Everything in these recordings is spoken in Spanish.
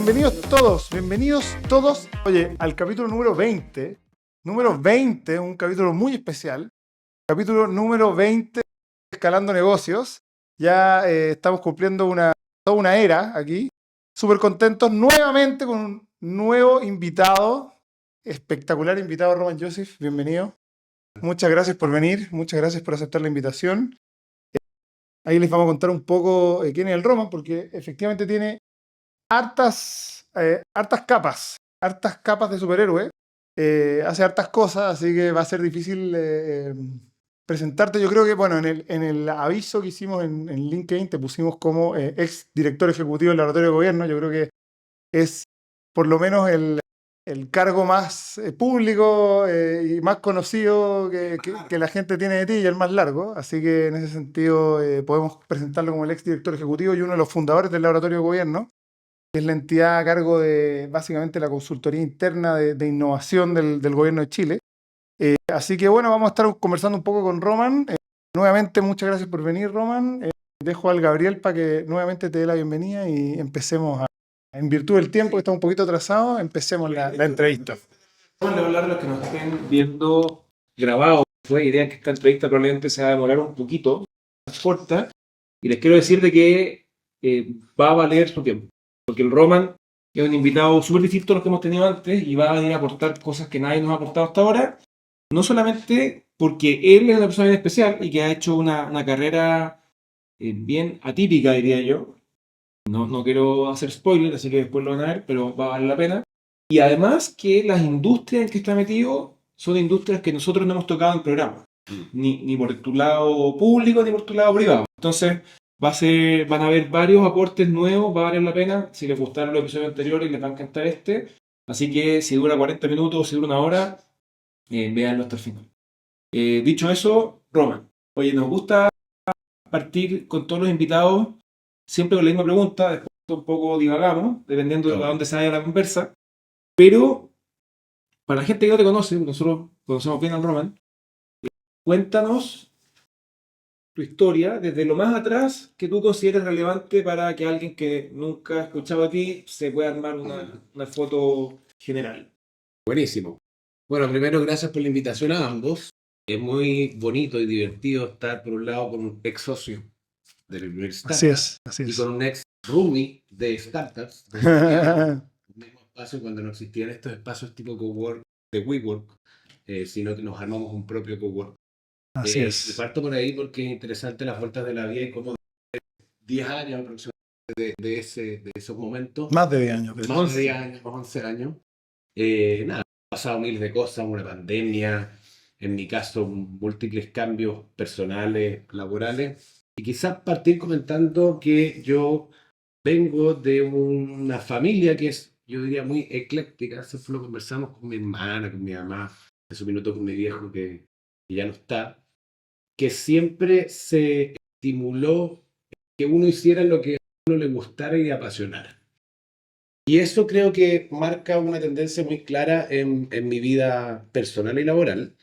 bienvenidos todos, oye, al capítulo número 20. Número 20, un capítulo muy especial. Capítulo número 20 de Escalando Negocios. Ya estamos cumpliendo toda una era aquí. Súper contentos nuevamente con un nuevo invitado, espectacular invitado, Roman Joseph, bienvenido. Muchas gracias por venir, muchas gracias por aceptar la invitación. Ahí les vamos a contar un poco quién es el Roman, porque efectivamente tiene hartas capas de superhéroe. Hace hartas cosas, así que va a ser difícil presentarte. Yo creo que, bueno, en el aviso que hicimos en LinkedIn te pusimos como ex director ejecutivo del Laboratorio de Gobierno. Yo creo que es por lo menos el cargo más público y más conocido que la gente tiene de ti, y el más largo. Así que en ese sentido podemos presentarlo como el ex director ejecutivo y uno de los fundadores del Laboratorio de Gobierno, que es la entidad a cargo de básicamente la consultoría interna de innovación del gobierno de Chile. Así que bueno, vamos a estar conversando un poco con Roman. Nuevamente, muchas gracias por venir, Roman. Dejo al Gabriel para que nuevamente te dé la bienvenida y empecemos en virtud del tiempo, que está un poquito atrasado, empecemos la entrevista. Vamos a hablar de los que nos estén viendo grabado. Fue idea que esta entrevista probablemente se va a demorar un poquito, más corta, y les quiero decir de que va a valer su tiempo. Porque el Roman es un invitado súper distinto a los que hemos tenido antes y va a venir a aportar cosas que nadie nos ha aportado hasta ahora. No solamente porque él es una persona bien especial y que ha hecho una carrera bien atípica, diría yo. No quiero hacer spoiler, así que después lo van a ver, pero va a valer la pena. Y además que las industrias en que está metido son industrias que nosotros no hemos tocado en el programa. Ni por tu lado público ni por tu lado privado. Entonces van a haber varios aportes nuevos, va a valer la pena. Si les gustaron los episodios anteriores, les va a encantar este. Así que si dura 40 minutos o si dura una hora, véanlo hasta el final. Dicho eso, Roman. Oye, nos gusta partir con todos los invitados siempre con la misma pregunta, después un poco divagamos, dependiendo de a dónde se vaya la conversa. Pero, para la gente que no te conoce, nosotros conocemos bien al Roman, cuéntanos tu historia desde lo más atrás que tú consideres relevante para que alguien que nunca ha escuchado a ti se pueda armar una foto general. Buenísimo. Bueno, primero, gracias por la invitación a ambos. Es muy bonito y divertido estar, por un lado, con un ex socio del universidad. Así Y es. con un ex roomie de startups. El mismo espacio cuando no existían estos espacios tipo cowork de WeWork, sino que nos armamos un propio cowork. Así Y es. parto por ahí porque es interesante las vueltas de la vida y cómo 10 años aproximadamente de esos momentos. Más de 10 años. Más de 10 años, más 11 años. Nada, han pasado miles de cosas, una pandemia, en mi caso múltiples cambios personales, laborales. Y quizás partir comentando que yo vengo de una familia que es, yo diría, muy ecléctica. Eso fue lo que conversamos con mi hermana, con mi mamá, en su minuto con mi viejo que ya no está, que siempre se estimuló que uno hiciera lo que a uno le gustara y le apasionara. Y eso creo que marca una tendencia muy clara en mi vida personal y laboral.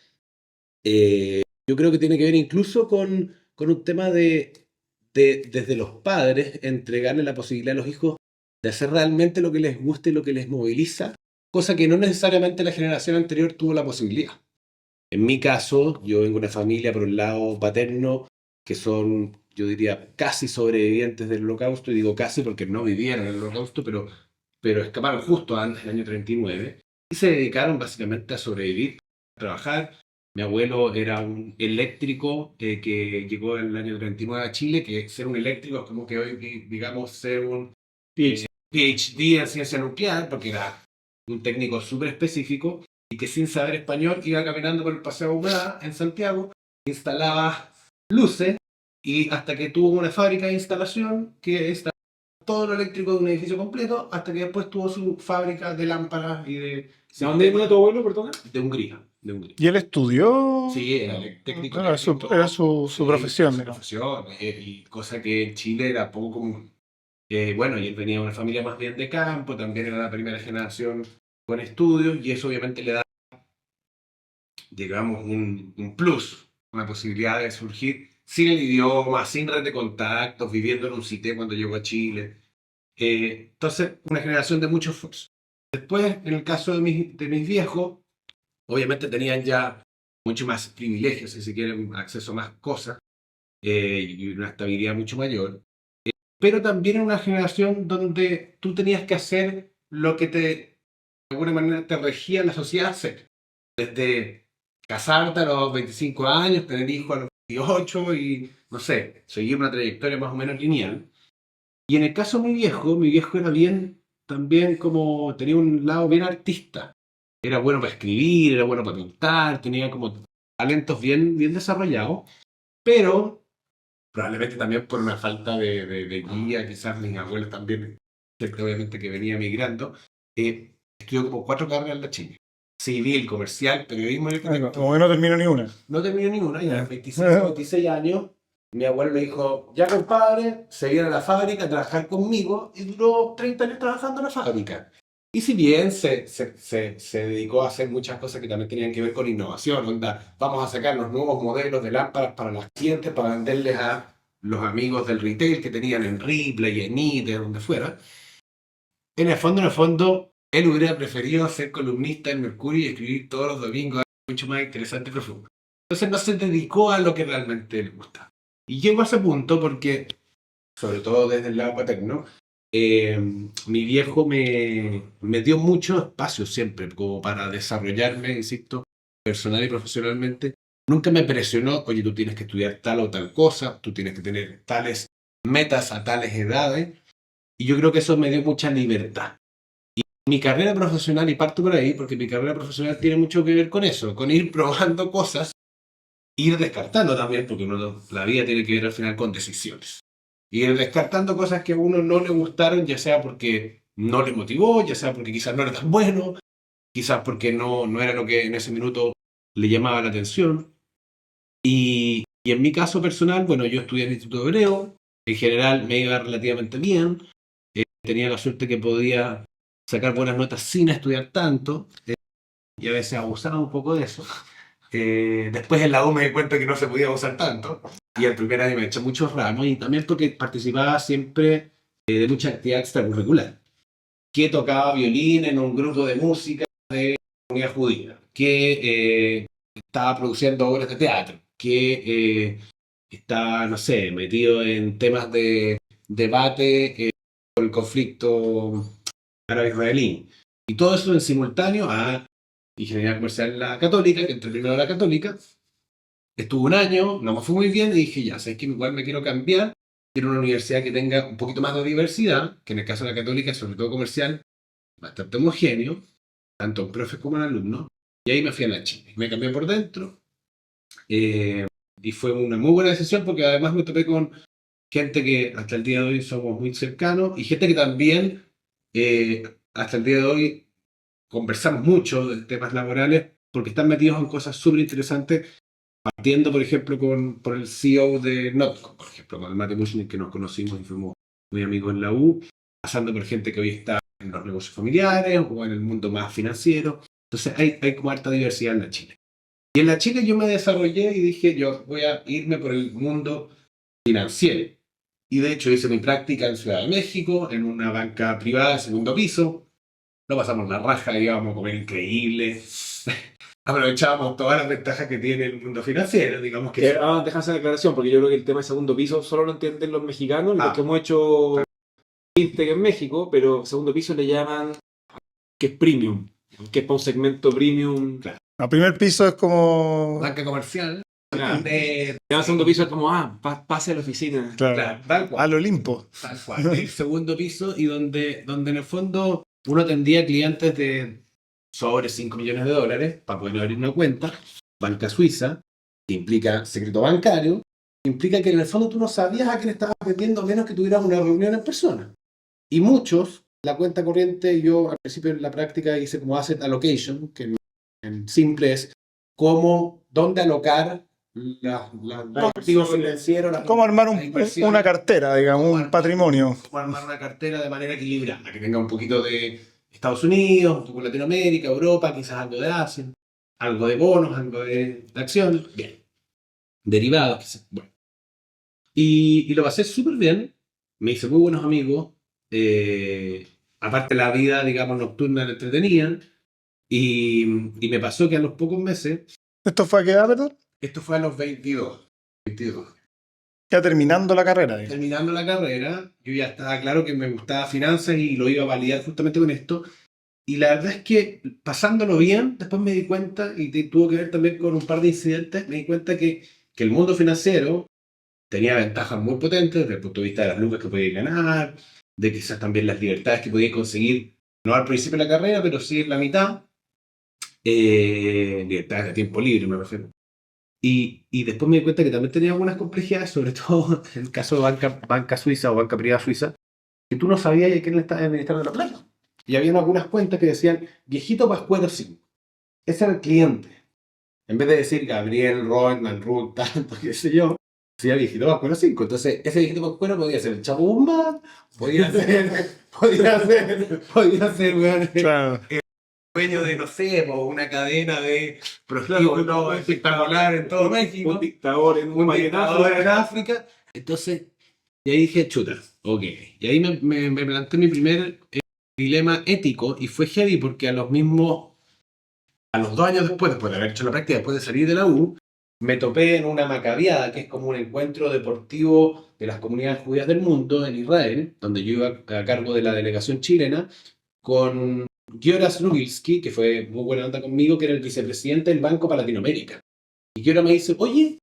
Yo creo que tiene que ver incluso con un tema desde los padres, entregarle la posibilidad a los hijos de hacer realmente lo que les gusta y lo que les moviliza, cosa que no necesariamente la generación anterior tuvo la posibilidad. En mi caso, yo vengo de una familia, por un lado paterno, que son, yo diría, casi sobrevivientes del Holocausto, y digo casi porque no vivieron el Holocausto, pero escaparon justo antes del año 39 y se dedicaron básicamente a sobrevivir, a trabajar. Mi abuelo era un eléctrico que llegó en el año 39 a Chile, que ser un eléctrico es como que hoy, digamos, ser un PhD en ciencia nuclear, porque era un técnico súper específico y que sin saber español iba caminando por el Paseo Humada en Santiago, instalaba luces y hasta que tuvo una fábrica de instalación que está todo lo eléctrico de un edificio completo, hasta que después tuvo su fábrica de lámparas y de... ¿De dónde viene tu abuelo, perdona? De Hungría. De Hungría. ¿Y él estudió? Sí, era técnico. Claro, era su Sí, profesión. su profesión, y cosa que en Chile era poco común. Bueno, y él venía de una familia más bien de campo, también era la primera generación con estudios, y eso obviamente le da, digamos, un plus, una posibilidad de surgir sin el idioma, sin red de contactos, viviendo en un sitio cuando llegó a Chile. Entonces, una generación de mucho esfuerzo. Después, en el caso de mis viejos, obviamente tenían ya mucho más privilegios, si se quieren, acceso a más cosas y una estabilidad mucho mayor. Pero también en una generación donde tú tenías que hacer lo que de alguna manera te regía la sociedad hacer. Desde casarte a los 25 años, tener hijos a los 28 y, no sé, seguir una trayectoria más o menos lineal. Y en el caso de mi viejo era bien, también como tenía un lado bien artista. Era bueno para escribir, era bueno para pintar, tenía como talentos bien desarrollados, pero probablemente también por una falta de guía, quizás mis abuelos también, gente obviamente que venía migrando, estudió como 4 carreras en la Chile. Civil, comercial, periodismo y arquitectura. Como que no termino ni una. No terminé ninguna, ya a los 25, 26 años, mi abuelo le dijo, ya compadre, se viene a la fábrica a trabajar conmigo y duró 30 años trabajando en la fábrica. Y si bien se dedicó a hacer muchas cosas que también tenían que ver con innovación, onda, vamos a sacar los nuevos modelos de lámparas para los clientes, para venderles a los amigos del retail que tenían en Ripley, en ITE, donde fuera. En el fondo, él hubiera preferido ser columnista en Mercurio y escribir todos los domingos algo mucho más interesante y profundo. Entonces no se dedicó a lo que realmente le gusta. Y llego a ese punto porque, sobre todo desde el lado paterno, mi viejo me dio mucho espacio siempre como para desarrollarme, insisto, personal y profesionalmente. Nunca me presionó, oye, tú tienes que estudiar tal o tal cosa, tú tienes que tener tales metas a tales edades. Y yo creo que eso me dio mucha libertad. Y mi carrera profesional, y parto por ahí, porque mi carrera profesional tiene mucho que ver con eso, con ir probando cosas, ir descartando también, porque la vida tiene que ver al final con decisiones. Ir descartando cosas que a uno no le gustaron, ya sea porque no le motivó, ya sea porque quizás no era tan bueno, quizás porque no era lo que en ese minuto le llamaba la atención. Y en mi caso personal, bueno, yo estudié en el Instituto Hebreo, en general me iba relativamente bien, tenía la suerte que podía sacar buenas notas sin estudiar tanto, y a veces abusaba un poco de eso. Después en la U me di cuenta que no se podía abusar tanto, y el primer año me eché muchos ramos, y también porque participaba siempre de mucha actividad extracurricular, que tocaba violín en un grupo de música de la comunidad judía, que estaba produciendo obras de teatro, que está, no sé, metido en temas de debate por el conflicto árabe-israelí. Y todo eso en simultáneo a Ingeniería Comercial en la Católica, que entré primero a la Católica. Estuve un año, no me fue muy bien y dije, ya, sabes que igual me quiero cambiar. Quiero una universidad que tenga un poquito más de diversidad, que en el caso de la Católica, sobre todo comercial, bastante homogéneo, tanto en profes como en alumnos. Y ahí me fui a la Chile. Me cambié por dentro. Y fue una muy buena decisión porque además me topé con gente que hasta el día de hoy somos muy cercanos y gente que también hasta el día de hoy conversamos mucho de temas laborales porque están metidos en cosas súper interesantes, partiendo por ejemplo por el CEO de Notco, por ejemplo, con el Mate Mushnik, que nos conocimos y fuimos muy amigos en la U, pasando por gente que hoy está en los negocios familiares o en el mundo más financiero. Entonces hay como harta diversidad en la Chile. Y en la Chile yo me desarrollé y dije, yo voy a irme por el mundo financiero. Y de hecho hice mi práctica en Ciudad de México, en una banca privada, segundo piso. Lo pasamos la raja, íbamos a comer increíble. Aprovechábamos todas las ventajas que tiene el mundo financiero, digamos que... Déjame hacer la aclaración, porque yo creo que el tema de segundo piso solo lo entienden los mexicanos, los que hemos hecho fintech en México, pero segundo piso le llaman que es premium, que es para un segmento premium. Claro. El primer piso es como... Banca comercial. Claro. De... El segundo piso es como, pase a la oficina. Claro, Claro, tal cual. al Olimpo. Tal cual. El segundo piso y donde en el fondo uno atendía clientes de sobre 5 millones de dólares para poder abrir una cuenta, banca suiza, que implica secreto bancario, implica que en el fondo tú no sabías a quién estabas vendiendo a menos que tuvieras una reunión en persona. Y muchos, la cuenta corriente, yo al principio en la práctica hice como asset allocation, que en simple es dónde alocar los activos financieros. ¿Cómo armar una cartera, digamos, un patrimonio? Cómo armar una cartera de manera equilibrada, que tenga un poquito de Estados Unidos, un poco de Latinoamérica, Europa, quizás algo de Asia, algo de bonos, algo de acciones, bien. Derivados, quizás. Bueno. Y lo pasé súper bien, me hice muy buenos amigos, Aparte la vida, digamos, nocturna la entretenía. Y me pasó que a los pocos meses, ¿Esto fue a qué edad, perdón? esto fue a los 22. Ya terminando la carrera, digamos. Terminando la carrera, yo ya estaba claro que me gustaba finanzas y lo iba a validar justamente con esto. Y la verdad es que pasándolo bien, después me di cuenta, y tuvo que ver también con un par de incidentes, me di cuenta que el mundo financiero tenía ventajas muy potentes desde el punto de vista de las lucas que podía ganar, de quizás también las libertades que podía conseguir, no al principio de la carrera, pero sí en la mitad. Libertades de tiempo libre, me refiero. Y después me di cuenta que también tenía algunas complejidades, sobre todo en el caso de banca suiza o banca privada suiza, que tú no sabías a quién le estabas administrando la plata. Y había algunas cuentas que decían Viejito Pascuero 5. Ese era el cliente. En vez de decir Gabriel, Royman, Ruth, tanto, qué sé yo, decía Viejito Pascuero 5. Entonces, ese Viejito Pascuero podía ser el Chapo Guzmán, podía ser, weón, Claro. dueño de, no sé, po, una cadena de prostíbulos espectacular en todo México. Un dictador en Un dictador en África. Entonces, y ahí dije, chuta, ok. Y ahí me planteé mi primer dilema ético y fue heavy porque a los 2 años después de haber hecho la práctica, después de salir de la U, me topé en una macabiada, que es como un encuentro deportivo de las comunidades judías del mundo en Israel, donde yo iba a cargo de la delegación chilena, con Gioras Rugilski, que fue muy buena onda conmigo, que era el vicepresidente del Banco para Latinoamérica. Y Giora me dice, oye,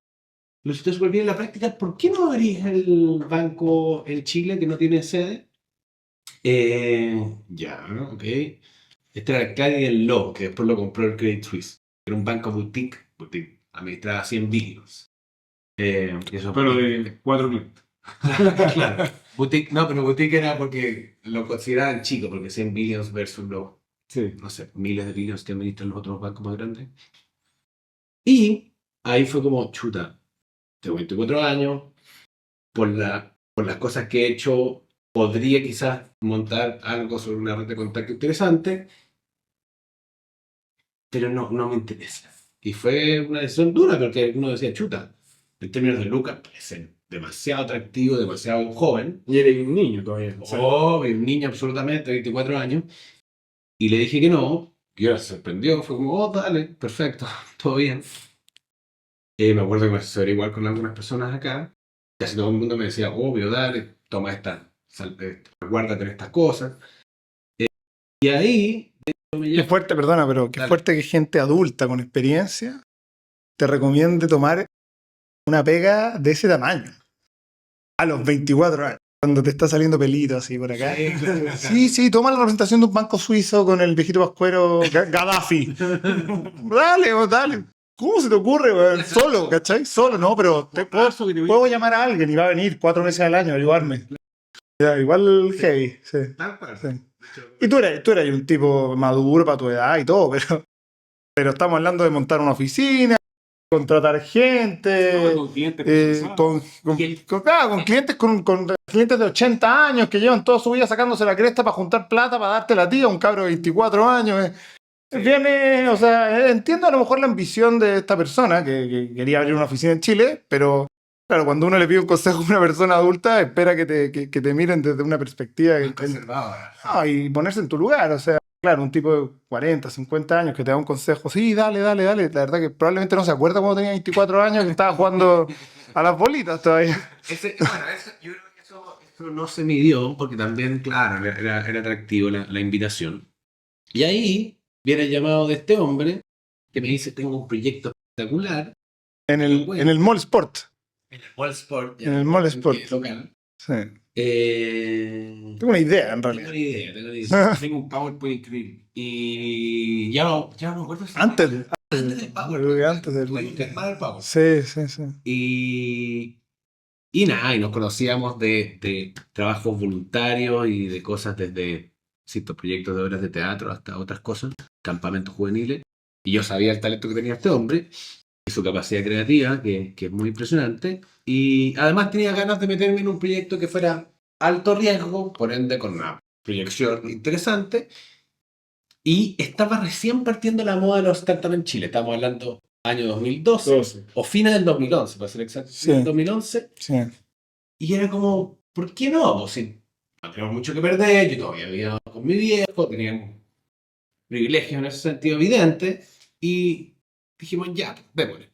lo hiciste súper bien en la práctica, ¿por qué no abrís el banco en Chile que no tiene sede? Ya, ok. Este era el Credit Law, que después lo compró el Credit Suisse. Era un banco boutique, administraba 100 billions. Y eso, Pero de 4 clientes. claro. Boutique, no, pero boutique era porque lo consideraban chico, porque 100 billions versus los, Sí. no sé, miles de billions que administran los otros bancos más grandes. Y ahí fue como, chuta, tengo 24 años, por las cosas que he hecho, podría quizás montar algo sobre una red de contacto interesante, pero no me interesa. Y fue una decisión dura, porque uno decía, chuta, en términos de lucas, parece demasiado atractivo, demasiado joven. Y eres un niño todavía. O sea, Un niño absolutamente, 24 años. Y le dije que no, y ahora se sorprendió, fue como, oh, dale, perfecto, todo bien. Me acuerdo que me asesoré igual con algunas personas acá. Casi todo el mundo me decía, obvio, dale, toma guárdate en estas cosas. Y ahí, Qué fuerte, perdona, pero qué Dale. fuerte que gente adulta con experiencia te recomiende tomar una pega de ese tamaño. A los 24 años, cuando te está saliendo pelito así por acá. Sí, claro. Sí, toma la representación de un banco suizo con el viejito pascuero Gaddafi. Dale. ¿Cómo se te ocurre, weón? Solo, ¿cachai? Solo, no, pero puedo llamar a alguien y va a venir 4 veces al año a ayudarme. Ya, igual heavy, sí. Tal cual. Sí. Y tú eras un tipo maduro para tu edad y todo, pero estamos hablando de montar una oficina, contratar gente, con clientes con clientes con clientes de 80 años que llevan toda su vida sacándose la cresta para juntar plata para darte la tía a un cabro de 24 años. Viene, o sea, entiendo a lo mejor la ambición de esta persona que quería abrir una oficina en Chile, pero claro, cuando uno le pide un consejo a una persona adulta, espera que te miren desde una perspectiva Conservadora. y ponerse en tu lugar. O sea, claro, un tipo de 40, 50 años que te da un consejo, sí, dale. La verdad que probablemente no se acuerda cuando tenía 24 años que estaba jugando a las bolitas todavía. Yo creo que eso no se midió, porque también, claro, era atractivo la invitación. Y ahí viene el llamado de este hombre que me dice, tengo un proyecto espectacular En el Mall Sport. en el Mall Sport. En el Mall Sport. Local. Sí. Tengo Tengo una idea, en una realidad. idea. Tengo un PowerPoint increíble. Y ya no me acuerdo si Antes del del PowerPoint. del... Tuvimos que armar el PowerPoint. Sí. Y nada, y nos conocíamos de trabajos voluntarios y de cosas desde ciertos proyectos de obras de teatro hasta otras cosas, campamentos juveniles. Y yo sabía el talento que tenía este hombre y su capacidad creativa, que es muy impresionante. Y además tenía ganas de meterme en un proyecto que fuera alto riesgo, por ende con una proyección interesante. Y estaba recién partiendo la moda de los startups en Chile. Estamos hablando año 2012 o fines del 2011, para ser exacto. Sí. 2011. Sí. Y era como, ¿por qué no? Pues si no tenemos mucho que perder, yo todavía vivía con mi viejo, teníamos privilegios en ese sentido evidente, y dijimos, ya, démosle.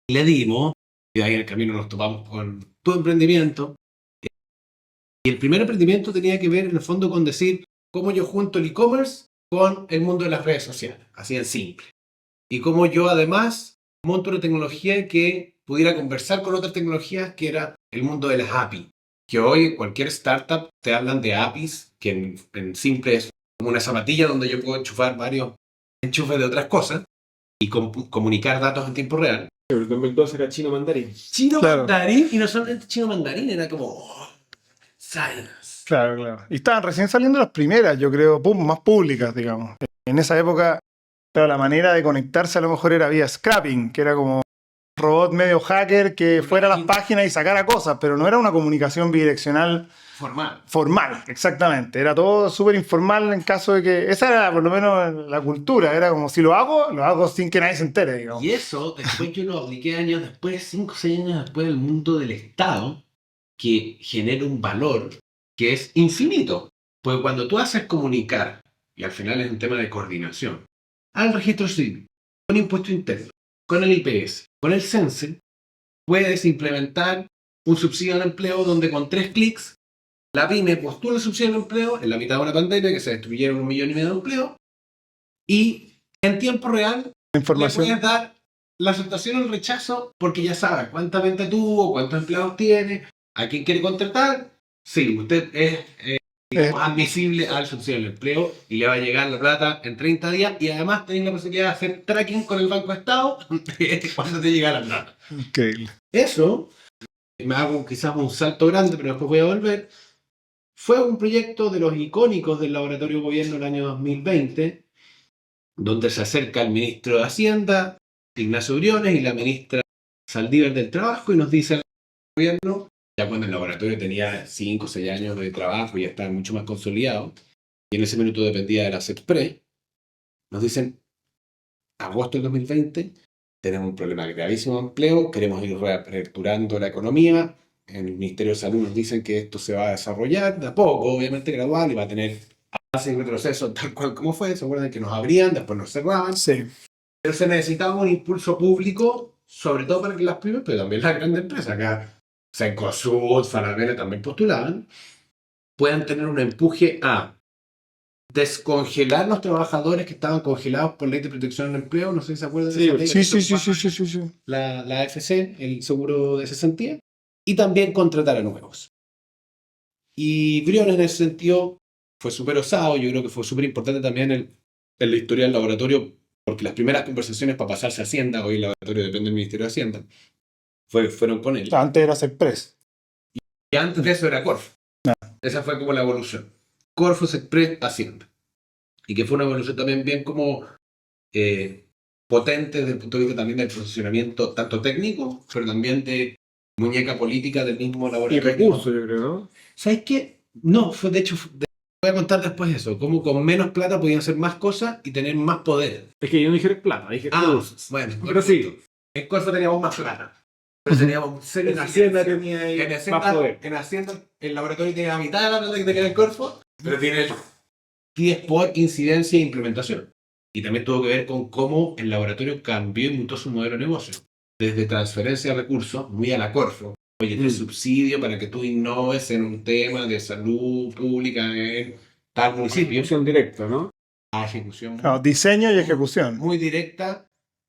Y le dimos, y ahí en el camino nos topamos con tu emprendimiento. Y el primer emprendimiento tenía que ver en el fondo con decir cómo yo junto el e-commerce con el mundo de las redes sociales, así en simple. Y cómo yo además monto una tecnología que pudiera conversar con otras tecnologías, que era el mundo de las API. Que hoy cualquier startup te hablan de APIs, que en simple es como una zapatilla donde yo puedo enchufar varios enchufes de otras cosas y comunicar datos en tiempo real. Pero en 2012 era chino mandarín. Chino Claro. mandarín, y no solamente chino mandarín, era como science. Claro, claro. Y estaban recién saliendo las primeras, yo creo, más públicas, digamos. En esa época, claro, la manera de conectarse a lo mejor era vía scrapping, que era como un robot medio hacker que fuera a las páginas y sacara cosas, pero no era una comunicación bidireccional Formal. formal, exactamente. Era todo súper informal en caso de que... Esa era por lo menos la cultura, era como si lo hago sin que nadie se entere, digamos. Y eso, después yo lo apliqué años después, 5 o 6 años después, del mundo del Estado, que genera un valor que es infinito. Porque cuando tú haces comunicar, y al final es un tema de coordinación, al registro civil, con impuesto interno, con el IPS, con el CENSE, puedes implementar un subsidio al empleo donde con 3 clics la pyme postula el subsidio al empleo en la mitad de una pandemia que se destruyeron 1,5 millones de empleos, y en tiempo real le Información. puedes dar la aceptación o el rechazo porque ya sabes cuánta venta tuvo, cuántos empleados tiene, a quién quiere contratar. Sí, usted es digamos, admisible al subsidio del empleo y le va a llegar la plata en 30 días, y además tenéis la posibilidad de hacer tracking con el Banco de Estado cuando te llega la plata. Increíble. Eso, me hago quizás un salto grande, pero después voy a volver. Fue un proyecto de los icónicos del Laboratorio Gobierno el año 2020, donde se acerca el ministro de Hacienda, Ignacio Briones, y la ministra Saldívar del Trabajo, y nos dice al gobierno, ya cuando el laboratorio tenía 5 o 6 años de trabajo y ya estaba mucho más consolidado, y en ese minuto dependía de la CEPRE, nos dicen, agosto del 2020, tenemos un problema gravísimo de empleo, queremos ir reaperturando la economía, en el Ministerio de Salud nos dicen que esto se va a desarrollar de a poco, obviamente gradual, y va a tener avances y retrocesos tal cual como fue. ¿Se acuerdan que nos abrían, después nos cerraban? Sí. Pero se necesitaba un impulso público, sobre todo para que las pymes, pero también las grandes empresas, acá Cencosud, Falabella también postulaban, puedan tener un empuje a descongelar los trabajadores que estaban congelados por ley de protección del empleo. No sé si se acuerdan de Sí, esa ley Sí, que sí, sí, preocupaba sí, sí, sí, sí. la AFC, el seguro de cesantía, y también contratar a nuevos. Y Briones en ese sentido fue súper osado. Yo creo que fue súper importante también en la historia del laboratorio, porque las primeras conversaciones para pasarse a Hacienda, hoy el laboratorio depende del Ministerio de Hacienda, fueron con él. Antes era Express. Y antes de eso era Corfo. Esa fue como la evolución. Corfo, Express, Hacienda. Y que fue una evolución también bien como potente desde el punto de vista también del posicionamiento tanto técnico, pero también de muñeca política del mismo Y laboratorio. recursos, yo creo, ¿no? ¿Sabes qué? No, fue de hecho, voy a contar después eso, cómo con menos plata podían hacer más cosas y tener más poder. Es que yo no dije plata, dije recursos. Bueno, Pero sí. en Corfo teníamos más plata. Pero teníamos En Hacienda tenía ahí En Hacienda, más poder. en Hacienda, el laboratorio tiene la mitad de la plata que tenía en Corfo, pero tiene 10 por incidencia e implementación. Y también tuvo que ver con cómo el laboratorio cambió y mutó su modelo de negocio. Desde transferencia de recursos, muy a la Corfo. Oye, este subsidio para que tú innoves en un tema de salud pública en tal municipio. Ejecución directa, ¿no? A ejecución No, diseño y ejecución. muy directa,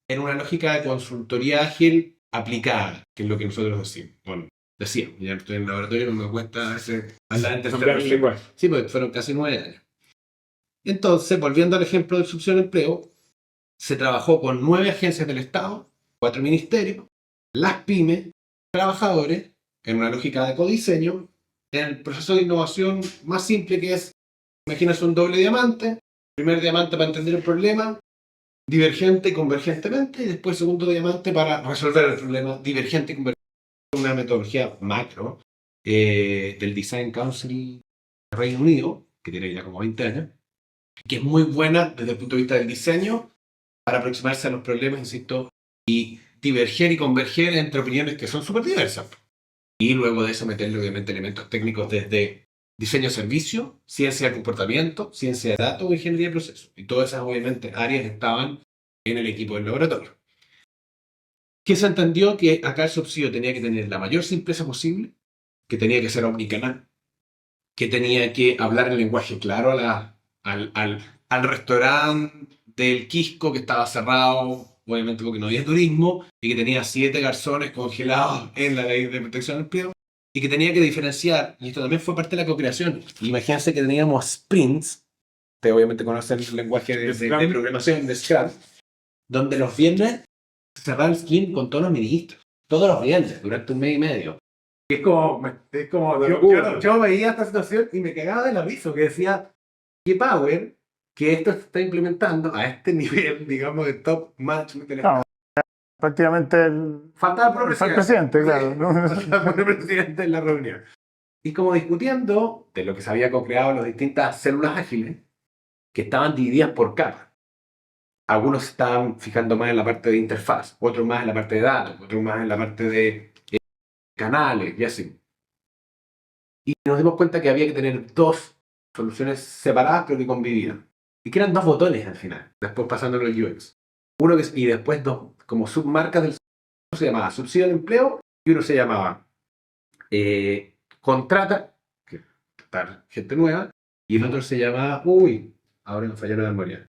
en una lógica de consultoría ágil aplicada, que es lo que nosotros decimos. Bueno, decíamos, ya estoy en el laboratorio, no me cuesta a veces andar en Cambiar el lenguaje. Sí, porque fueron casi 9 años. Entonces, volviendo al ejemplo del subsidio al empleo, se trabajó con 9 agencias del Estado, 4 ministerios, las pymes, trabajadores, en una lógica de codiseño, en el proceso de innovación más simple, que es, imagínate un doble diamante, primer diamante para entender el problema, divergente y convergentemente, y después segundo diamante para resolver el problema divergente y convergente. Una metodología macro del Design Council de Reino Unido, que tiene ya como 20 años, que es muy buena desde el punto de vista del diseño para aproximarse a los problemas, insisto, y diverger y converger entre opiniones que son súper diversas. Y luego de eso meterle obviamente elementos técnicos desde diseño de servicio, ciencia del comportamiento, ciencia de datos o ingeniería de procesos. Y todas esas, obviamente, áreas estaban en el equipo del laboratorio. Que se entendió que acá el subsidio tenía que tener la mayor simpleza posible, que tenía que ser omnicanal, que tenía que hablar en lenguaje claro al restaurante del Quisco que estaba cerrado, obviamente porque no había turismo, y que tenía 7 garzones congelados en la ley de protección del empleo, y que tenía que diferenciar, y esto también fue parte de la co-creación. Imagínense que teníamos sprints, ustedes obviamente conocen el lenguaje de programación de Scrum, donde los viernes se cerraba el sprint con todos los ministros, todos los viernes, durante un mes y medio. Es como yo veía esta situación y me cagaba de la risa, que decía, qué power que esto se está implementando a este nivel, digamos, de top management del Estado. Prácticamente el Faltaba el propio presidente, claro. Faltaba el presidente en la reunión. Y como discutiendo de lo que se había co-creado en las distintas células ágiles, que estaban divididas por capas. Algunos se estaban fijando más en la parte de interfaz, otros más en la parte de datos, otros más en la parte de canales y así. Y nos dimos cuenta que había que tener 2 soluciones separadas pero que convivían. Y que eran 2 botones al final, después pasándolo al UX. Uno que, y después 2 como submarcas del uno se llamaba subsidio de empleo y uno se llamaba contrata, que está gente nueva, y el otro se llamaba, ahora me falló la memoria.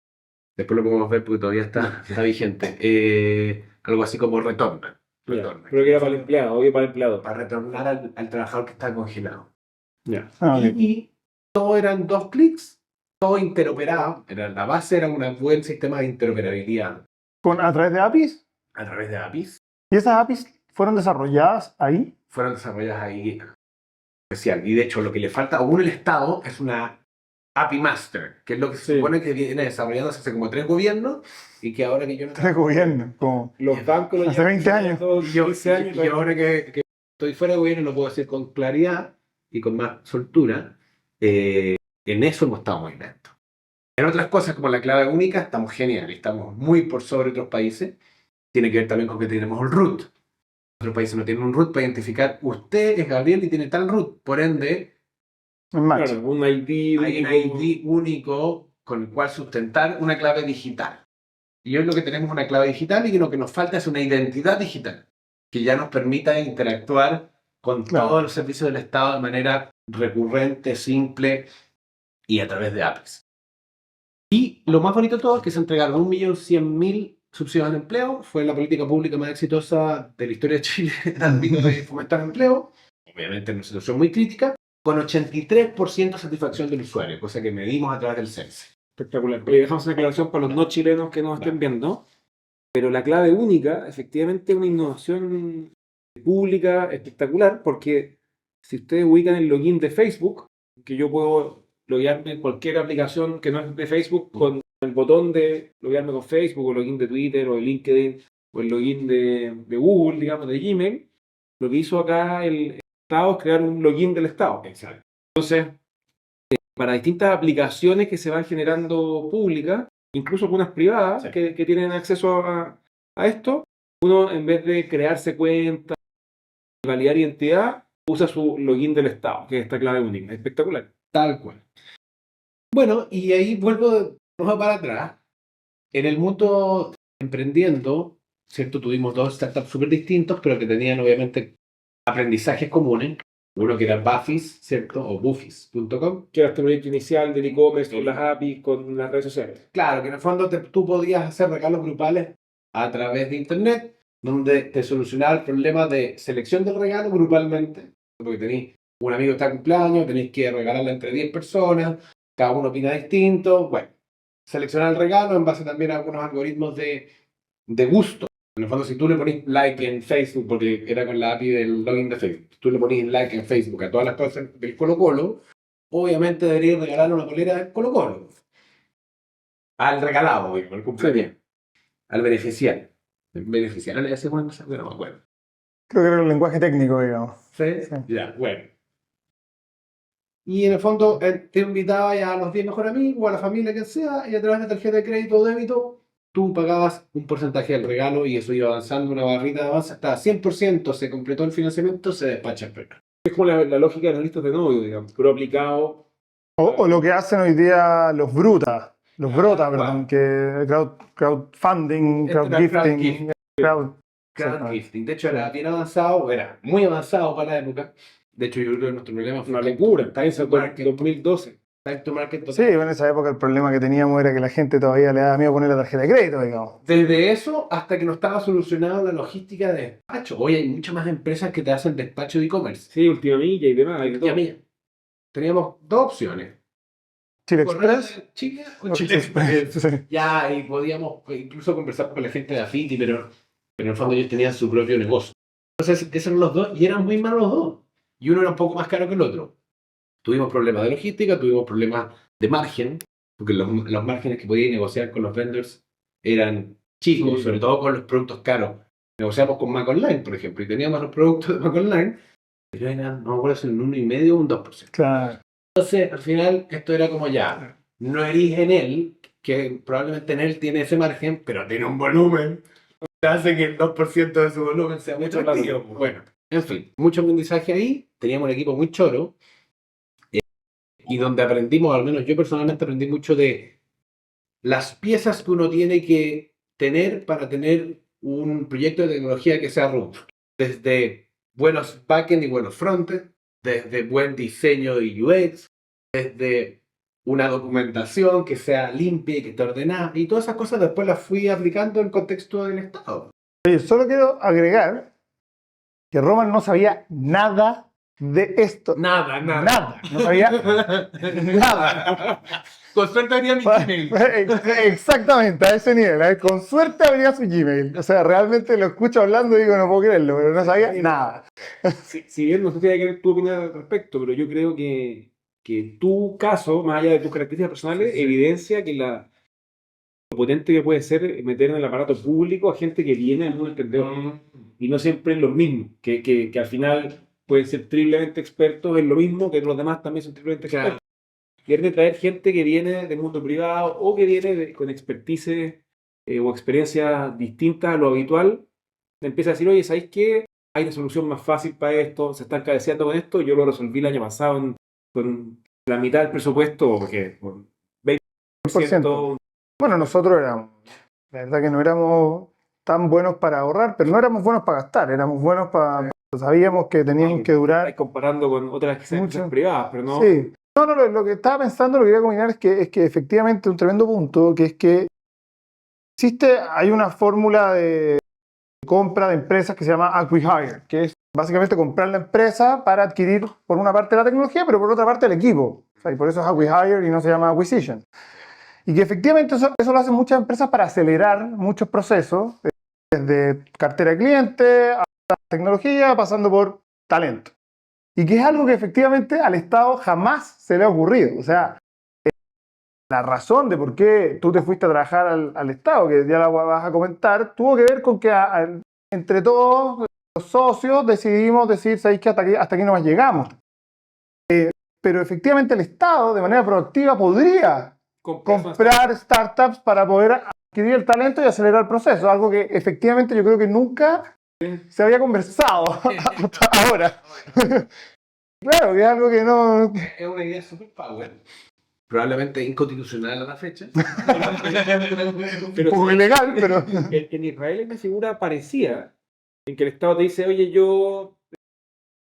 Después lo podemos ver porque todavía está vigente. Algo así como retorna. Creo que era para el empleado, obvio para el empleado. Para retornar al trabajador que está congelado. Ya. Okay. Y todo eran 2 clics, todo interoperado. La base era un buen sistema de interoperabilidad ¿A través de APIs? a través de APIs. ¿Y esas APIs fueron desarrolladas ahí? Fueron desarrolladas ahí especial. Y de hecho, lo que le falta aún al Estado es una API Master, que es lo que se supone que viene desarrollándose hace como 3 gobiernos y que ahora que yo no... 3 gobiernos, como Los bancos lo hace 20 años. Yo, 15 años. y ahora que estoy fuera de gobierno lo puedo decir con claridad y con más soltura. En eso hemos estado muy lentos. En otras cosas como la clave única estamos genial, estamos muy por sobre otros países. Tiene que ver también con que tenemos el root. Otros países no tienen un root para identificar usted es Gabriel y tiene tal root. Por ende, en match. Claro, un ID hay un único. ID único con el cual sustentar una clave digital. Y hoy lo que tenemos es una clave digital y lo que nos falta es una identidad digital que ya nos permita interactuar con Claro. todos los servicios del Estado de manera recurrente, simple y a través de APIs. Y lo más bonito de todo es que se entregaron 1.100.000 subsidios al empleo. Fue la política pública más exitosa de la historia de Chile en el ámbito de fomentar el empleo. Obviamente en una situación muy crítica, con 83% de satisfacción del usuario, cosa que medimos a través del CENSE. Espectacular. Oye, dejamos una aclaración para los no chilenos que nos estén viendo. Pero la clave única, efectivamente, es una innovación pública espectacular, porque si ustedes ubican el login de Facebook, que yo puedo loguearme en cualquier aplicación que no es de Facebook con el botón de loguearme con Facebook, o el login de Twitter, o de LinkedIn, o el login de Google, digamos, de Gmail, lo que hizo acá el Estado es crear un login del Estado. Exacto. Entonces, para distintas aplicaciones que se van generando públicas, incluso algunas privadas Sí. que tienen acceso a esto, uno en vez de crearse cuenta y validar identidad, usa su login del Estado, que es esta clave única. Es espectacular. Tal cual. Bueno, y ahí vuelvo para atrás. En el mundo emprendiendo, ¿cierto? Tuvimos 2 startups súper distintos, pero que tenían obviamente aprendizajes comunes. Uno que era Buffys, ¿cierto? O Buffys.com. Que era este proyecto inicial del e-commerce con las APIs, con las redes sociales. Claro, que en el fondo tú podías hacer regalos grupales a través de internet, donde te solucionaba el problema de selección del regalo grupalmente, porque tenéis un amigo que está de cumpleaños, tenéis que regalarle entre 10 personas, cada uno opina distinto, bueno, seleccionar el regalo en base también a algunos algoritmos de gusto. En el fondo, si tú le ponís like en Facebook, porque era con la API del login de Facebook, tú le ponís like en Facebook a todas las cosas del Colo-Colo, obviamente deberías regalarle una polera del Colo-Colo. Al regalado, digo, al cumpleaños. Al beneficiario. El beneficiario le hace cuando se no me acuerdo. Creo que era el lenguaje técnico, digamos. ¿Sí? Sí. Ya, bueno. Y en el fondo te invitaba ya a los 10 mejores amigos, a la familia, quien sea, y a través de tarjeta de crédito o débito, tú pagabas un porcentaje del regalo y eso iba avanzando una barrita de avance hasta 100%, se completó el financiamiento, se despacha el regalo. Es como la lógica de las listas de novios, digamos, pero aplicado. O lo que hacen hoy día los Bruta, los Brota, perdón, que crowdfunding, Esto era crowdgifting, crowd... crowdgifting. De hecho, era bien avanzado, era muy avanzado para la época. De hecho, yo creo que nuestro problema fue Una locura, está en time to market, 2012. time to market Sí, total. en esa época el problema que teníamos era que la gente todavía le daba miedo poner la tarjeta de crédito, digamos. Desde eso hasta que no estaba solucionada la logística de despacho. Hoy hay muchas más empresas que te hacen despacho de e-commerce. Sí, Última Milla y demás. Y de Y todo. a mí, teníamos dos opciones. Chile Correo Express. de Chile o o Chile Express. Sí. Ya, y podíamos incluso conversar con la gente de Affinity, pero en el fondo ellos tenían su propio negocio. Entonces, esos eran los dos y eran muy malos los dos. Y uno era un poco más caro que el otro. Tuvimos problemas de logística, tuvimos problemas de margen, porque los márgenes que podías negociar con los vendors eran chicos, Sí. sobre todo con los productos caros. Negociamos con Mac Online, por ejemplo, y teníamos los productos de Mac Online, pero eran, no me acuerdo si en un 1,5 o un 2%. Claro. Entonces, al final, esto era como ya, no erige en él, que probablemente en él tiene ese margen, pero tiene un volumen que hace que el 2% de su volumen sea muy Mucho atractivo. plata. Bueno, en fin, mucho aprendizaje ahí, teníamos un equipo muy choro, y donde aprendimos, al menos yo personalmente aprendí mucho de las piezas que uno tiene que tener para tener un proyecto de tecnología que sea robusto. Desde buenos backend y buenos frontend, desde buen diseño y UX, desde una documentación que sea limpia y que esté ordenada. Y todas esas cosas después las fui aplicando en el contexto del Estado. Oye, solo quiero agregar que Roman no sabía nada de esto. Nada. Nada. No sabía nada. Con suerte habría mi Gmail. Exactamente, a ese nivel. Con suerte habría su Gmail. O sea, realmente lo escucho hablando y digo, no puedo creerlo, pero no sabía nada. Si bien no sé si hay que ver tu opinión al respecto, pero yo creo que tu caso, más allá de tus características personales, Sí. evidencia que lo potente que puede ser meter en el aparato público a gente que viene del mundo emprendedor y no siempre es lo mismo, que al final pueden ser triplemente expertos en lo mismo, que los demás también son triplemente expertos. Quieren traer gente que viene del mundo privado o que viene con expertise o experiencias distintas a lo habitual. Te empieza a decir, oye, ¿sabéis qué? Hay una solución más fácil para esto, se están cabeceando con esto, yo lo resolví el año pasado con la mitad del presupuesto, porque con 20%. Bueno, nosotros éramos, la verdad que no éramos tan buenos para ahorrar, pero no éramos buenos para gastar, éramos buenos para... Sabíamos que teníamos que durar... Estáis comparando con otras que sean Mucho. empresas privadas, pero no. Sí. No, lo que estaba pensando, lo que quería combinar es que efectivamente un tremendo punto, que es que hay una fórmula de compra de empresas que se llama acqui-hire, que es básicamente comprar la empresa para adquirir por una parte la tecnología, pero por otra parte el equipo. O sea, y por eso es acqui-hire y no se llama acquisition. Y que efectivamente eso lo hacen muchas empresas para acelerar muchos procesos, desde cartera de cliente hasta tecnología, pasando por talento. Y que es algo que efectivamente al Estado jamás se le ha ocurrido. O sea, la razón de por qué tú te fuiste a trabajar al Estado, que ya la vas a comentar, tuvo que ver con que entre todos los socios decidimos decir, ¿sabéis que hasta aquí no más llegamos? Pero efectivamente el Estado, de manera proactiva, podría comprar startups para poder adquirir el talento y acelerar el proceso. Algo que efectivamente yo creo que nunca se había conversado hasta ahora. Claro, que es algo que no... Es una idea super power. Probablemente inconstitucional a la fecha. Un poco ilegal, pero... En Israel hay una figura parecida, en que el Estado te dice, oye, yo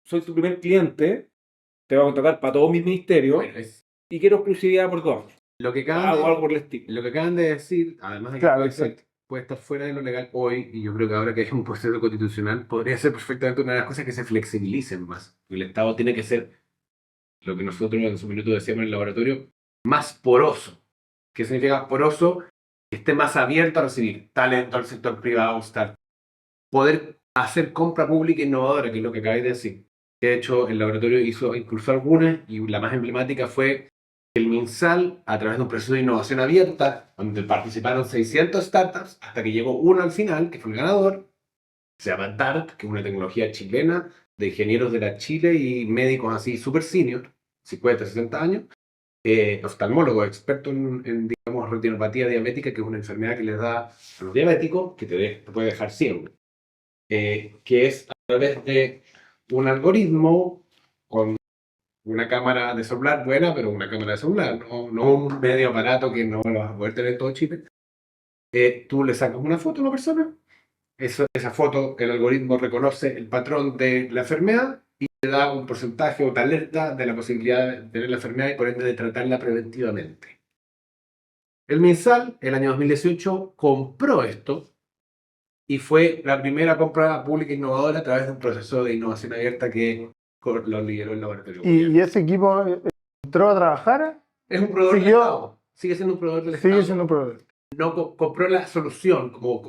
soy tu primer cliente, te voy a contratar para todos mis ministerios Bueno, y quiero exclusividad por 2 años. lo que Hago algo por el estilo. Lo que acaban de decir, además de que Claro, puede estar fuera de lo legal hoy, y yo creo que ahora que hay un proceso constitucional, podría ser perfectamente una de las cosas que se flexibilicen más. El Estado tiene que ser, lo que nosotros en su minuto decíamos en el laboratorio, más poroso. ¿Qué significa poroso? Que esté más abierto a recibir talento al sector privado, poder hacer compra pública innovadora, que es lo que acabáis de decir. De hecho, el laboratorio incluso algunas, y la más emblemática fue el MinSal, a través de un proceso de innovación abierta, donde participaron 600 startups, hasta que llegó uno al final, que fue el ganador, se llama DART, que es una tecnología chilena de ingenieros de la Chile y médicos así super senior, 50, 60 años, oftalmólogos, expertos en, digamos, retinopatía diabética, que es una enfermedad que les da a los diabéticos, que te puede dejar ciego, que es a través de un algoritmo con una cámara de celular buena, pero una cámara de celular, no un medio aparato que no lo vas a poder tener en todo Chile. Tú le sacas una foto a una persona, esa foto, el algoritmo reconoce el patrón de la enfermedad y te da un porcentaje o te alerta de la posibilidad de tener la enfermedad y por ende de tratarla preventivamente. El MinSal, el año 2018, compró esto y fue la primera compra pública innovadora a través de un proceso de innovación abierta que lo lideró el laboratorio. ¿Y ese equipo entró a trabajar? Es un proveedor del Estado. Sigue siendo un proveedor del Estado. Sigue siendo un proveedor. No compró la solución como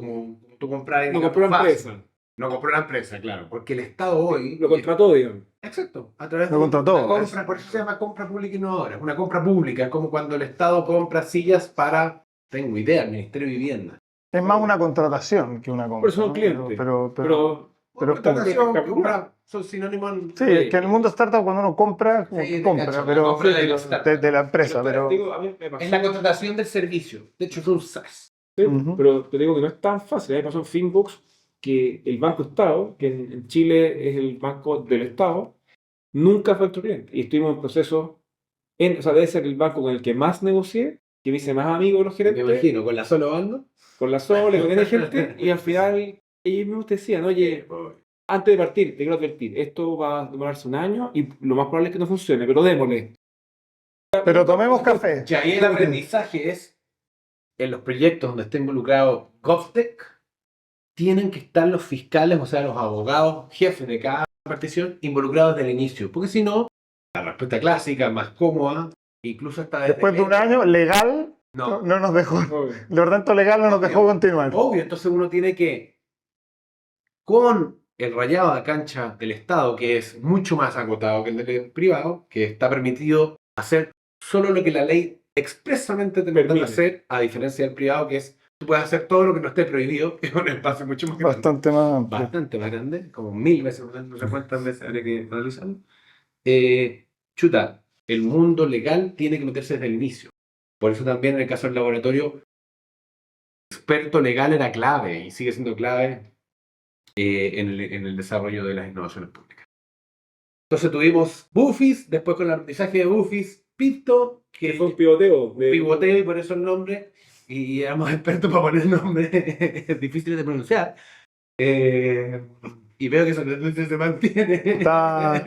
tú compras. No compró la empresa. No compró la empresa, claro. Porque el Estado hoy... Lo contrató, digamos. Exacto. A través Lo de contrató. una compra, por eso se llama compra pública innovadora. Es una compra pública. Es como cuando el Estado compra sillas para, tengo idea, el Ministerio de Vivienda. Es más una contratación que una compra. Por eso son ¿no? clientes. Pero Contratación, pública. compra, son sinónimos. sí, es que en el mundo startup cuando uno compra, como Sí, que te compra, cacho, pero compra de de, los startups. de la empresa, pero Digo, a mí me pasó, Es la contratación del servicio. De hecho, es un SaaS. sí, Ujú. pero te digo que no es tan fácil. A mí me pasó en Finbox que el Banco Estado, que en Chile es el banco del Estado, nunca fue nuestro cliente. Y estuvimos en proceso, o sea, debe ser el banco con el que más negocié, que me hice más amigo de los Me gerentes, imagino, con la solo banda. con la Sole, con el gente, y al final ellos mismos te decían, oye, antes de partir, te quiero advertir, esto va a demorarse un año y lo más probable es que no funcione, pero démosle. pero tomemos café. Y ahí el aprendizaje es, en los proyectos donde esté involucrado GovTech, tienen que estar los fiscales, o sea, los abogados, jefes de cada partición, involucrados desde el inicio. Porque si no, la respuesta clásica, más cómoda, incluso hasta desde Después de un año, legal, no No, nos dejó. Obvio. El ordenamiento legal no nos dejó continuar. obvio, entonces uno tiene que, con el rayado de la cancha del Estado, que es mucho más acotado que el del privado, que está permitido hacer solo lo que la ley expresamente te manda Permite. hacer, a diferencia del privado, que es, tú puedes hacer todo lo que no esté prohibido, que es un espacio mucho más grande. Bastante más amplio. Bastante más grande, como 1000 veces, no sé cuántas veces habría que analizarlo. Chuta, el mundo legal tiene que meterse desde el inicio. Por eso también en el caso del laboratorio, experto legal era clave y sigue siendo clave en el desarrollo de las innovaciones públicas. Entonces tuvimos Bufis, después con el aprendizaje de Bufis, Picto, Que fue un pivoteo. pivoteo y por eso el nombre, y éramos expertos para poner nombres difíciles de pronunciar. Y veo que esa tendencia se mantiene. Está-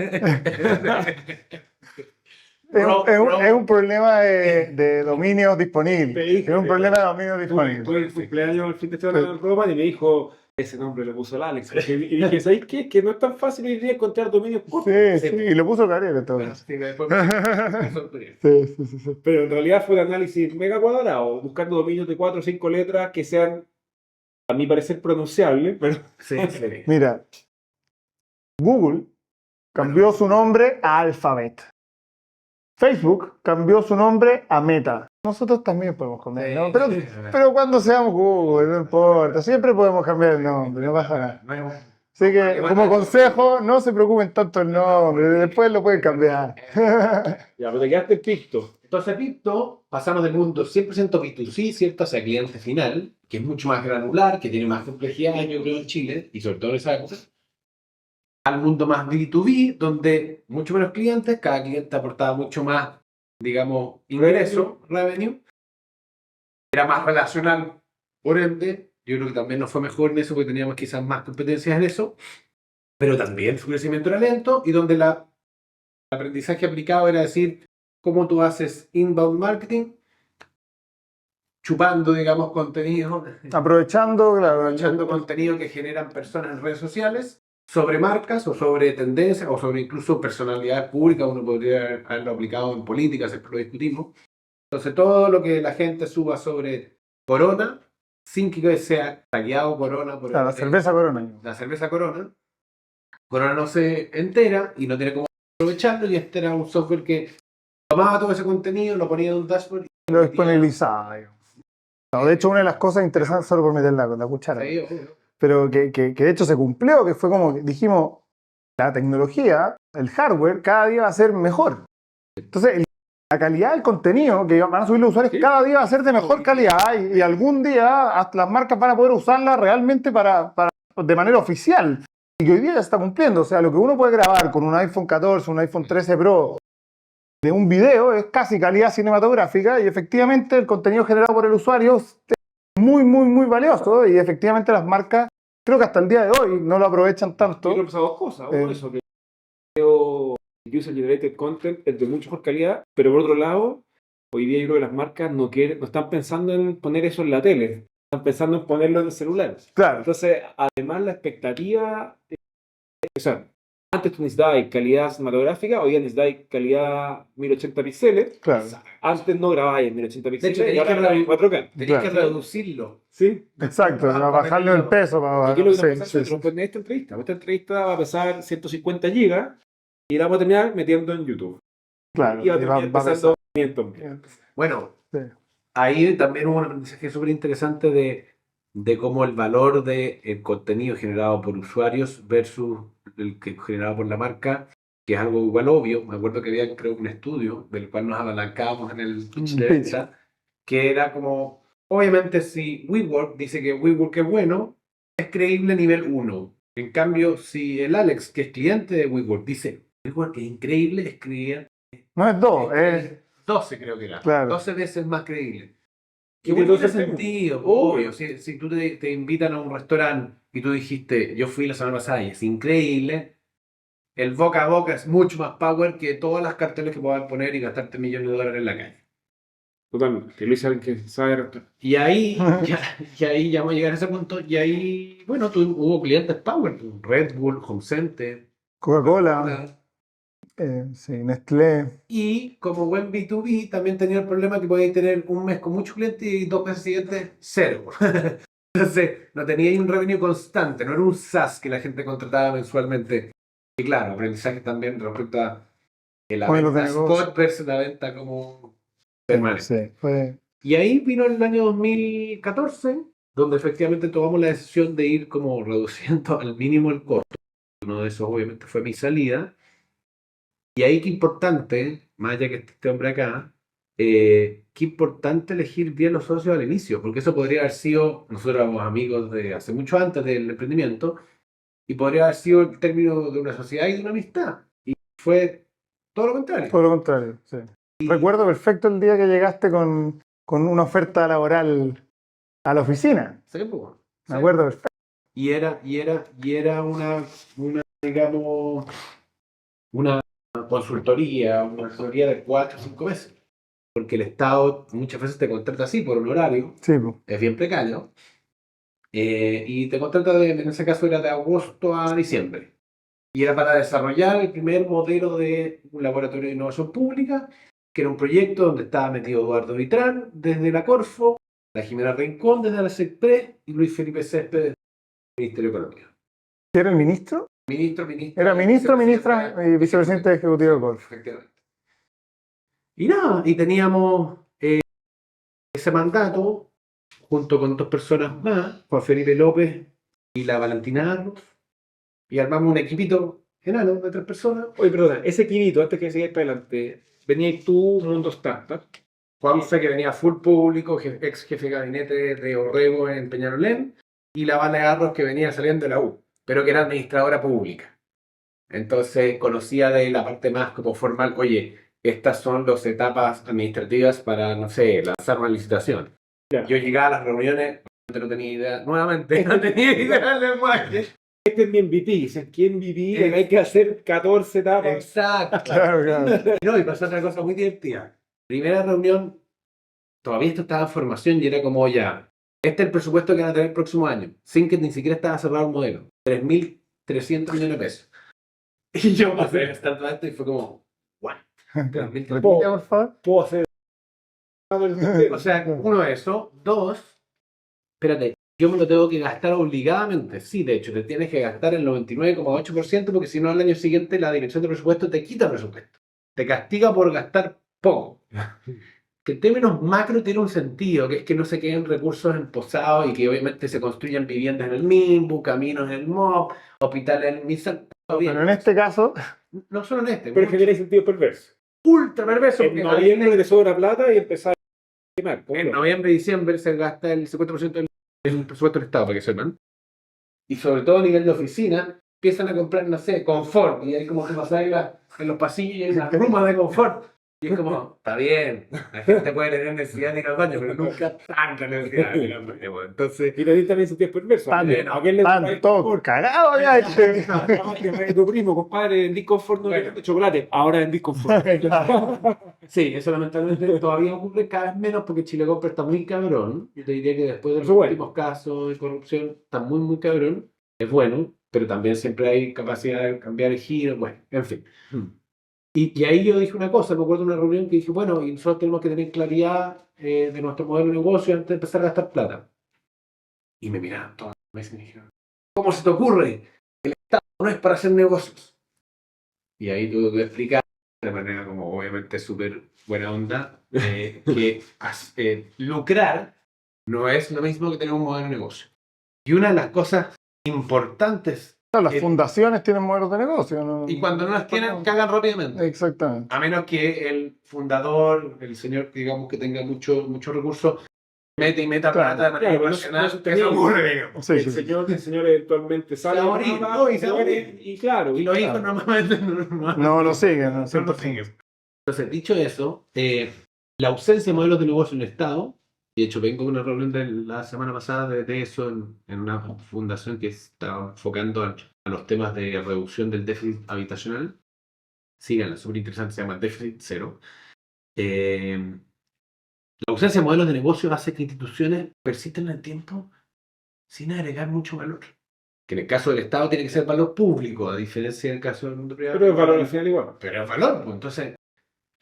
Es un problema de dominios disponibles. Es un problema de dominios Fue disponibles. el cumpleaños el fin de semana en Roma y me dijo, ese nombre lo puso el Alex. Y dije, ¿sabéis qué? Que no es tan fácil hoy día encontrar dominios cortos. Sí, sí, y lo puso Gabriel en todo caso. Sí, después me sorprendió. Sí, sí, sí, sí. Pero en realidad fue un análisis mega cuadrado, buscando dominios de 4 o 5 letras que sean, a mi parecer, pronunciables, pero Sí, sí. Mira, Google cambió su nombre a Alphabet. Facebook cambió su nombre a Meta. Nosotros también podemos cambiar el nombre, pero cuando seamos Google, no importa, siempre podemos cambiar el nombre, no pasa nada. Así que, como consejo, no se preocupen tanto el nombre, después lo pueden cambiar. ya, pero te quedaste en Picto. Entonces, Picto, pasamos del mundo 100% B2C, ¿cierto? Hacia cliente final, que es mucho más granular, que tiene más complejidad, yo creo, en Chile, y sobre todo en esa época, al mundo más B2B, donde mucho menos clientes, cada cliente aportaba mucho más, digamos, ingreso, revenue, era más relacional, por ende, yo creo que también nos fue mejor en eso, porque teníamos quizás más competencias en eso, pero también su crecimiento era lento, y donde el aprendizaje aplicado era decir, cómo tú haces inbound marketing, chupando, digamos, contenido, Aprovechando, claro, aprovechando contenido que generan personas en redes sociales sobre marcas o sobre tendencias o sobre incluso personalidades públicas. Uno podría haberlo aplicado en política, siempre lo discutimos. Entonces, todo lo que la gente suba sobre Corona, sin que sea tagueado Corona por la cerveza Corona. la cerveza Corona, Corona no se entera y no tiene cómo aprovecharlo, y este era un software que tomaba todo ese contenido, lo ponía en un dashboard y Lo disponibilizaba. Digamos. No, de hecho, una de las cosas interesantes, solo por meter la cuchara, Sí, obvio. pero que de hecho se cumplió, que fue como que dijimos, la tecnología, el hardware, cada día va a ser mejor. Entonces, la calidad del contenido que van a subir los usuarios Sí. cada día va a ser de mejor calidad y algún día hasta las marcas van a poder usarla realmente de manera oficial. y que hoy día ya está cumpliendo. O sea, lo que uno puede grabar con un iPhone 14, un iPhone 13 Pro de un video es casi calidad cinematográfica y efectivamente el contenido generado por el usuario es muy, muy, muy valioso y efectivamente las marcas, creo que hasta el día de hoy no lo aprovechan tanto. Yo creo que pasa dos cosas. Uno, eso, que el user generated content es de mucha mejor calidad, pero por otro lado, hoy día yo creo que las marcas no están pensando en poner eso en la tele, están pensando en ponerlo en el celular. Claro, Entonces, además la expectativa, o sea, antes tú necesitabas calidad cinematográfica, hoy día necesitas calidad 1080 píxeles. claro, Antes no grababas en 1080 De píxeles hecho, y ahora grabas en 4K. Tenés que Claro. reducirlo. ¿Sí? exacto, para bajarle el peso. ¿Y qué es lo que nos Sí, pasa sí, a sí. nosotros en esta entrevista? Esta entrevista va a pesar 150 gigas y la vamos a terminar metiendo en YouTube. Claro, Y va a y terminar a empezando pesar. 500 megas. Bueno, Sí. ahí también hubo un aprendizaje súper interesante de cómo el valor del contenido generado por usuarios versus el que generado por la marca, que es algo igual obvio. Me acuerdo que había, creo, un estudio del cual nos apalancábamos en el pitch de Pitch. venta, que era como, obviamente si WeWork dice que WeWork es bueno, es creíble nivel 1. En cambio, si el Alex, que es cliente de WeWork, dice WeWork es increíble, es creíble. No es dos, es 12 creo que era. Claro. 12 veces más creíble. Y Que de bueno, tiene 12 temas. sentido, Obvio. obvio. Si tú te invitan a un restaurante y tú dijiste, yo fui la semana pasada y es increíble, el boca a boca es mucho más power que todas las carteles que puedan poner y gastarte millones de dólares en la calle. Totalmente. Que lo hice alguien que sabe de restaurante. Y ahí, ya vamos a llegar a ese punto. Y ahí, bueno, hubo clientes power. Red Bull, Home Center, Coca-Cola, sí, Nestlé. Y como buen B2B, también tenía el problema que podíais tener un mes con muchos clientes y 2 meses siguientes, cero. Entonces, no teníais un revenue constante, no era un SaaS que la gente contrataba mensualmente. Y claro, aprendizaje también respecto a la Modelos de venta negocio. spot versus la venta como permanente. Sí, fue. Y ahí vino el año 2014, donde efectivamente tomamos la decisión de ir como reduciendo al mínimo el costo. Uno de esos obviamente fue mi salida. Y ahí qué importante, más allá que esté este hombre acá, qué importante elegir bien los socios al inicio, porque eso podría haber sido, nosotros éramos amigos de hace mucho antes del emprendimiento, y podría haber sido el término de una sociedad y de una amistad. Y fue todo lo contrario. Todo lo contrario, sí. Recuerdo perfecto el día que llegaste con una oferta laboral a la oficina. Sí, pues. Me Sí. acuerdo perfecto. Y era una, digamos, una consultoría, una asesoría de 4 o 5 meses. Porque el Estado muchas veces te contrata así por un horario, Sí, pues. es bien precario, y te contrata, en ese caso era de agosto a diciembre. Y era para desarrollar el primer modelo de un laboratorio de innovación pública, que era un proyecto donde estaba metido Eduardo Vitrán desde la Corfo, la Jimena Rincón desde la SECPRE y Luis Felipe Céspedes del Ministerio de Economía. ¿Era el ministro? Ministra. Era ministro, ministra y vicepresidente ejecutivo del Golfo. Efectivamente. Y nada, y teníamos ese mandato junto con 2 personas más, Juan Felipe López y la Valentina Arros, y armamos un equipito enano de 3 personas. Oye, perdona, ese quinito, antes que sigáis para adelante, venías tú, Mundo Startup. Juanfe, que venía full público, ex jefe de gabinete de Orrego en Peñalolén, y la Vale Arros, que venía saliendo de la U, pero que era administradora pública. Entonces conocía de la parte más como formal, oye, estas son las etapas administrativas para, no sé, lanzar una licitación. Ya. Yo llegaba a las reuniones, no tenía idea, nuevamente, no tenía idea del lenguaje. Este es mi MVP, dices, ¿quién MVP? Hay que hacer 14 etapas. Exacto. Claro, claro. No, y pasó otra cosa muy divertida. Primera reunión, todavía esto estaba en formación y era como ya, este es el presupuesto que van a tener el próximo año, sin que ni siquiera estaba cerrado un modelo. 3.300 millones de pesos. Y yo pasé el startup esto y fue como, what? 3.300. Repite, por favor. Puedo hacer. O sea, uno eso. 2, espérate, yo me lo tengo que gastar obligadamente. Sí, de hecho, te tienes que gastar el 99,8% porque si no, al año siguiente la dirección de presupuesto te quita presupuesto. Te castiga por gastar poco. Que en términos macro tiene un sentido, que es que no se queden recursos emposados y que obviamente se construyan viviendas en el MIMBU, caminos en el MOP, hospitales en el MISAL. Pero en este caso, No solo en este, Pero genera sentido perverso. ultra perverso. En porque noviembre te sobra plata y empezar a quemar. en noviembre y diciembre se gasta el 50% del presupuesto del Estado, para que sepan. Y sobre todo a nivel de oficina, empiezan a comprar, no sé, confort, y hay como que pasáis en los pasillos y hay unas rumas de confort. Y es como, está bien, la gente puede tener necesidad de ir al baño, pero nunca tanta necesidad de ir al baño. Bueno, entonces, Y también también sentías perverso. Tan- ¿A quién le gusta Están el todos confort? cagados ya. che. Que tu primo, compadre, vendí confort no Bueno. de chocolate. Ahora vendí confort. Claro. sí, eso lamentablemente todavía ocurre cada vez menos porque Chile Compra está muy cabrón. Yo te diría que después de los Eso bueno. últimos casos de corrupción está muy, muy cabrón. Es bueno, pero también siempre hay capacidad de cambiar el giro. Bueno, en fin. Y ahí yo dije una cosa, me acuerdo de una reunión que dije, bueno, y nosotros tenemos que tener claridad de nuestro modelo de negocio antes de empezar a gastar plata. Y me miraron todas las veces y me dijeron, ¿cómo se te ocurre? El Estado no es para hacer negocios. Y ahí tuve que explicar de manera como obviamente súper buena onda que lucrar no es lo mismo que tener un modelo de negocio. Y una de las cosas importantes, Las fundaciones tienen modelos de negocio, ¿no? y cuando no las tienen, cagan rápidamente. Exactamente. A menos que el fundador, el señor, digamos, que tenga muchos recursos, meta Claro. plata de manera Claro, irracional, no se eso ocurre, digamos. Sí, el, sí. señor eventualmente sale Se va a morir, va, no, y se va a muere, morir. y claro, Y los hijos normalmente No lo siguen, no, no lo 100%. siguen. Entonces, dicho eso, la ausencia de modelos de negocio en el Estado, y de hecho vengo de una reunión de la semana pasada de eso en una fundación que está enfocando a los temas de reducción del déficit habitacional. Síganla, súper interesante, se llama Déficit Cero. La ausencia de modelos de negocio hace que instituciones persistan en el tiempo sin agregar mucho valor. Que en el caso del Estado tiene que ser valor público, a diferencia del caso del mundo privado. pero el valor al final igual. Pero es valor, pues entonces,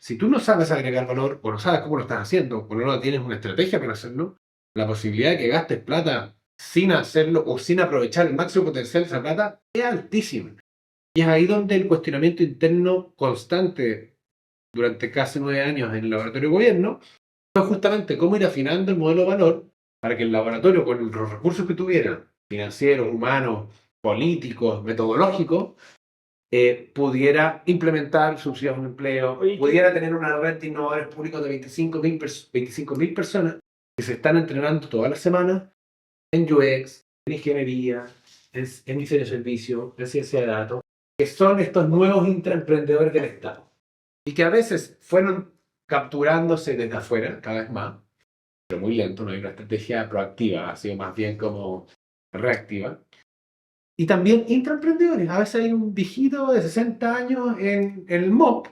si tú no sabes agregar valor, o no sabes cómo lo estás haciendo, o no tienes una estrategia para hacerlo, la posibilidad de que gastes plata sin hacerlo o sin aprovechar el máximo potencial de esa plata es altísima. Y es ahí donde el cuestionamiento interno constante durante casi 9 años en el laboratorio de gobierno fue justamente cómo ir afinando el modelo de valor para que el laboratorio, con los recursos que tuviera, financieros, humanos, políticos, metodológicos, pudiera implementar subsidios de empleo, Oye, pudiera tener una red de innovadores públicos de 25.000 personas que se están entrenando todas las semanas en UX, en ingeniería, en diseño de servicios, en ciencia de datos, que son estos nuevos intraemprendedores del Estado. Y que a veces fueron capturándose desde afuera, cada vez más, pero muy lento, no hay una estrategia proactiva, ha sido más bien como reactiva. Y también intraemprendedores. A veces hay un viejito de 60 años en el MOP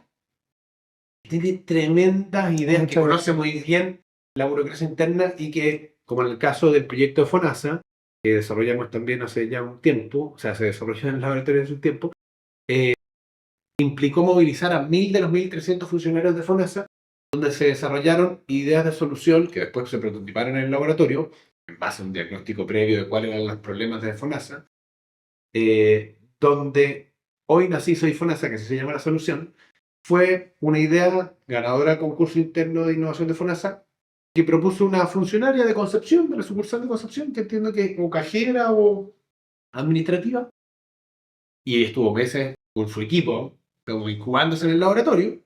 que tiene tremendas ideas, que conoce muy bien la burocracia interna y que, como en el caso del proyecto de FONASA, que desarrollamos también hace ya un tiempo, o sea, se desarrolló en el laboratorio hace un tiempo, implicó movilizar a 1.000 de los 1.300 funcionarios de FONASA, donde se desarrollaron ideas de solución que después se prototiparon en el laboratorio, en base a un diagnóstico previo de cuáles eran los problemas de FONASA, donde hoy nací soy FONASA, que así se llama la solución, fue una idea ganadora del concurso interno de innovación de FONASA, que propuso una funcionaria de Concepción, de la sucursal de Concepción, que entiendo que es o cajera o administrativa, y estuvo meses con su equipo, como incubándose en el laboratorio,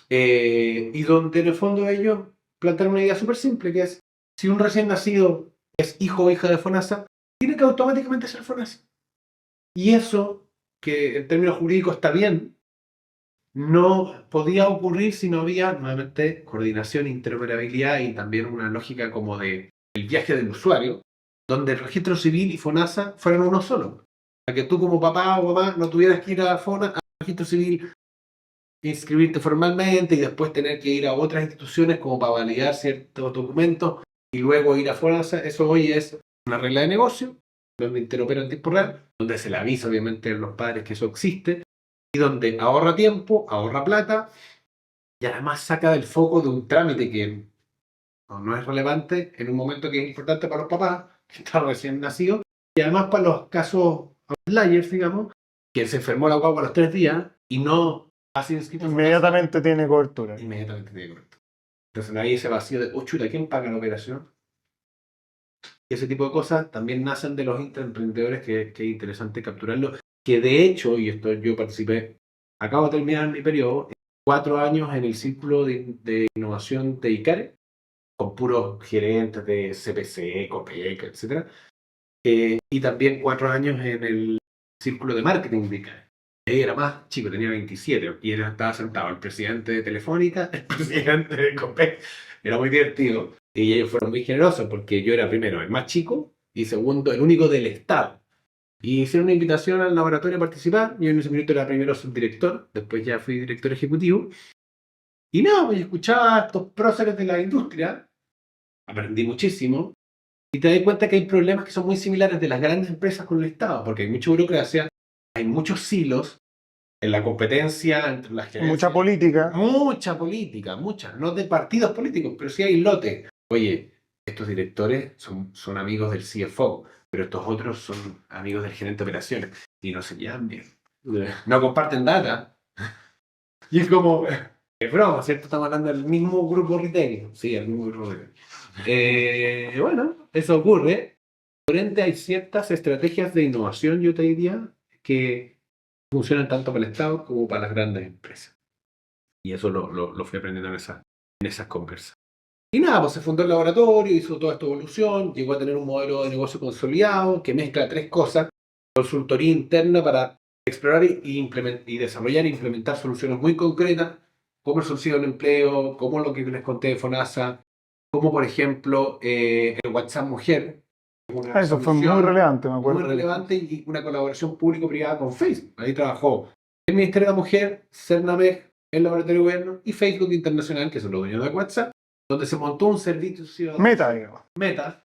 y donde en el fondo ellos plantearon una idea súper simple, que es, si un recién nacido es hijo o hija de FONASA, tiene que automáticamente ser FONASA. Y eso, que en términos jurídicos está bien, no podía ocurrir si no había, nuevamente, coordinación, interoperabilidad y también una lógica como de el viaje del usuario, donde el registro civil y FONASA fueran uno solo. Para que tú como papá o mamá no tuvieras que ir al registro civil, inscribirte formalmente y después tener que ir a otras instituciones como para validar ciertos documentos y luego ir a FONASA. Eso hoy es una regla de negocio, donde interopera en tiempo real, donde se le avisa obviamente a los padres que eso existe, y donde ahorra tiempo, ahorra plata, y además saca del foco de un trámite que no es relevante en un momento que es importante para los papás, que están recién nacidos, y además para los casos outliers, digamos, que se enfermó la guagua a los 3 días y no ha sido inscrito en Inmediatamente tiene cobertura. FONASA, inmediatamente tiene correcto. Entonces no hay ese vacío de, oh chuta, ¿quién paga la operación? Ese tipo de cosas también nacen de los intraemprendedores que es interesante capturarlo. Que de hecho, y esto yo participé, acabo de terminar mi periodo, 4 años en el círculo de innovación de ICARE, con puros gerentes de CPC, COPEC, etc. Y también 4 años en el círculo de marketing de ICAE. Ahí era más chico, tenía 27 y estaba sentado el presidente de Telefónica, el presidente de Copec. Era muy divertido y ellos fueron muy generosos porque yo era primero el más chico y segundo el único del Estado. Y hicieron una invitación al laboratorio a participar. Yo en ese minuto era primero subdirector, después ya fui director ejecutivo. Y nada, pues escuchaba a estos próceres de la industria, aprendí muchísimo. Y te das cuenta que hay problemas que son muy similares de las grandes empresas con el Estado, porque hay mucha burocracia, hay muchos silos en la competencia entre las gerencias. Mucha política. Mucha política, mucha. No de partidos políticos, pero sí hay lote. Oye, estos directores son amigos del CFO, pero estos otros son amigos del gerente de operaciones y no se llevan bien. No comparten data. Y es como, es broma, ¿cierto? Estamos hablando del mismo grupo retail. Sí, el mismo grupo retail. Bueno, eso ocurre. Por ende, hay ciertas estrategias de innovación, yo te diría, que funcionan tanto para el Estado como para las grandes empresas. Y eso lo fui aprendiendo en esas conversas. Y nada, pues se fundó el laboratorio, hizo toda esta evolución, llegó a tener un modelo de negocio consolidado que mezcla tres cosas: consultoría interna para explorar y desarrollar e implementar soluciones muy concretas, como el subsidio del empleo, como lo que les conté de FONASA, como por ejemplo el WhatsApp Mujer. Eso fue muy relevante, me acuerdo. Muy relevante y una colaboración público-privada con Facebook. Ahí trabajó el Ministerio de la Mujer, Cernameg, el Laboratorio de Gobierno y Facebook Internacional, que son los dueños de WhatsApp, donde se montó un servicio... Meta, digamos. Meta,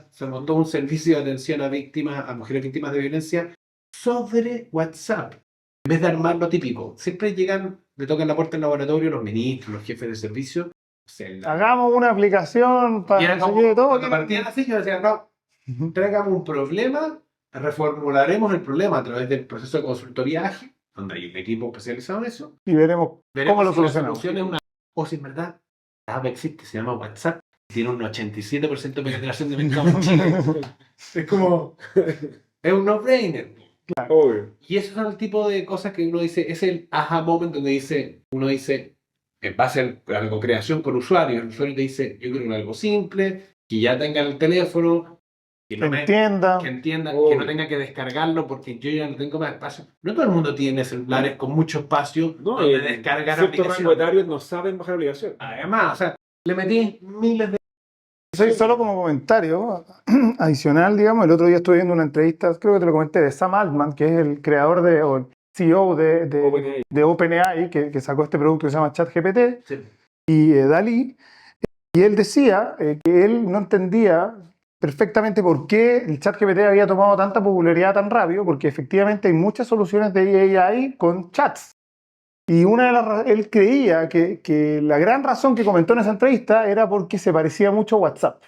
se montó un servicio de atención a mujeres víctimas de violencia sobre WhatsApp. En vez de armar lo típico, siempre le tocan la puerta del laboratorio los ministros, los jefes de servicio. Hagamos una aplicación para seguir todo. Cuando partían así, yo decía, no, traigamos un problema, reformularemos el problema a través del proceso de consultoría ágil, donde hay un equipo especializado en eso. Y veremos cómo lo si la solucionamos. solución es o si en verdad la app existe, se llama WhatsApp, y tiene un 87% de penetración de mercado en Chile. Es como, es un no-brainer. Obvio. Y esos son el tipo de cosas que uno dice, es el aha moment donde uno dice, en base a la co-creación con usuarios, el usuario te dice, yo quiero algo simple, que ya tenga el teléfono, que entienda, que no tenga que descargarlo porque yo ya no tengo más espacio. No todo el mundo tiene celulares con mucho espacio donde descargar ciertos rangos etarios no saben bajar aplicación. Además, o sea, le metí miles de... Solo como comentario adicional, digamos, el otro día estuve viendo una entrevista, creo que te lo comenté, de Sam Altman, que es el creador o el CEO de OpenAI, que sacó este producto que se llama ChatGPT, Sí. y DALL-E, y él decía que él no entendía perfectamente por qué el ChatGPT había tomado tanta popularidad tan rápido, porque efectivamente hay muchas soluciones de AI con chats. Y él creía que la gran razón que comentó en esa entrevista era porque se parecía mucho a WhatsApp.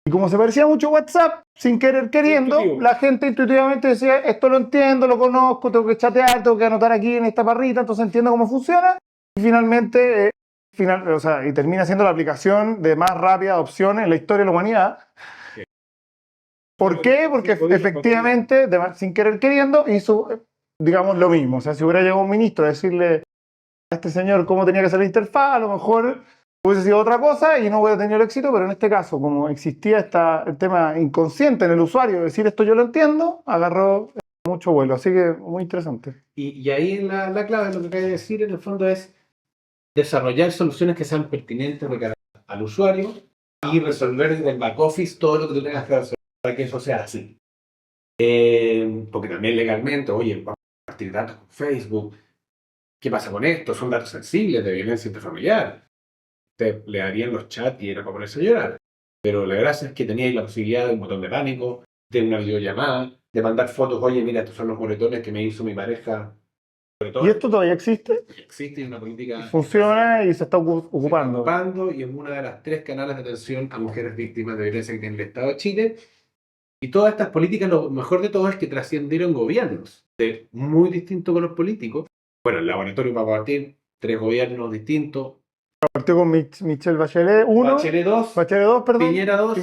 Y como se parecía mucho a WhatsApp, sin querer queriendo, la gente intuitivamente decía, esto lo entiendo, lo conozco, tengo que chatear, tengo que anotar aquí en esta barrita, entonces entiendo cómo funciona. Y finalmente, y termina siendo la aplicación de más rápida adopción en la historia de la humanidad. ¿Por qué? Porque efectivamente, sin querer queriendo, hizo, digamos, lo mismo. O sea, si hubiera llegado un ministro a decirle a este señor cómo tenía que ser la interfaz, a lo mejor hubiese sido otra cosa y no hubiera tenido el éxito, pero en este caso, como existía el tema inconsciente en el usuario, decir esto yo lo entiendo, agarró mucho vuelo. Así que muy interesante. Y ahí la clave de lo que acabo de decir, en el fondo, es desarrollar soluciones que sean pertinentes de cara al usuario y resolver desde el back office todo lo que tú tengas que resolver para que eso sea así. Porque también legalmente, oye, vamos a compartir datos con Facebook. ¿Qué pasa con esto? Son datos sensibles de violencia intrafamiliar. Te le darían los chats y era para ponerse a llorar. Pero la gracia es que teníais la posibilidad de un botón de pánico, de una videollamada, de mandar fotos. Oye, mira, estos son los moretones que me hizo mi pareja. ¿Y esto todavía existe? Existe una política... Funciona y se está ocupando. Y es una de las 3 canales de atención a mujeres víctimas de violencia que tiene el Estado de Chile. Y todas estas políticas, lo mejor de todo es que trascendieron gobiernos, muy distintos con los políticos. Bueno, el laboratorio va a partir 3 gobiernos distintos. Partió con Michelle Bachelet 1, Bachelet 2, Bachelet 2, perdón, Piñera 2,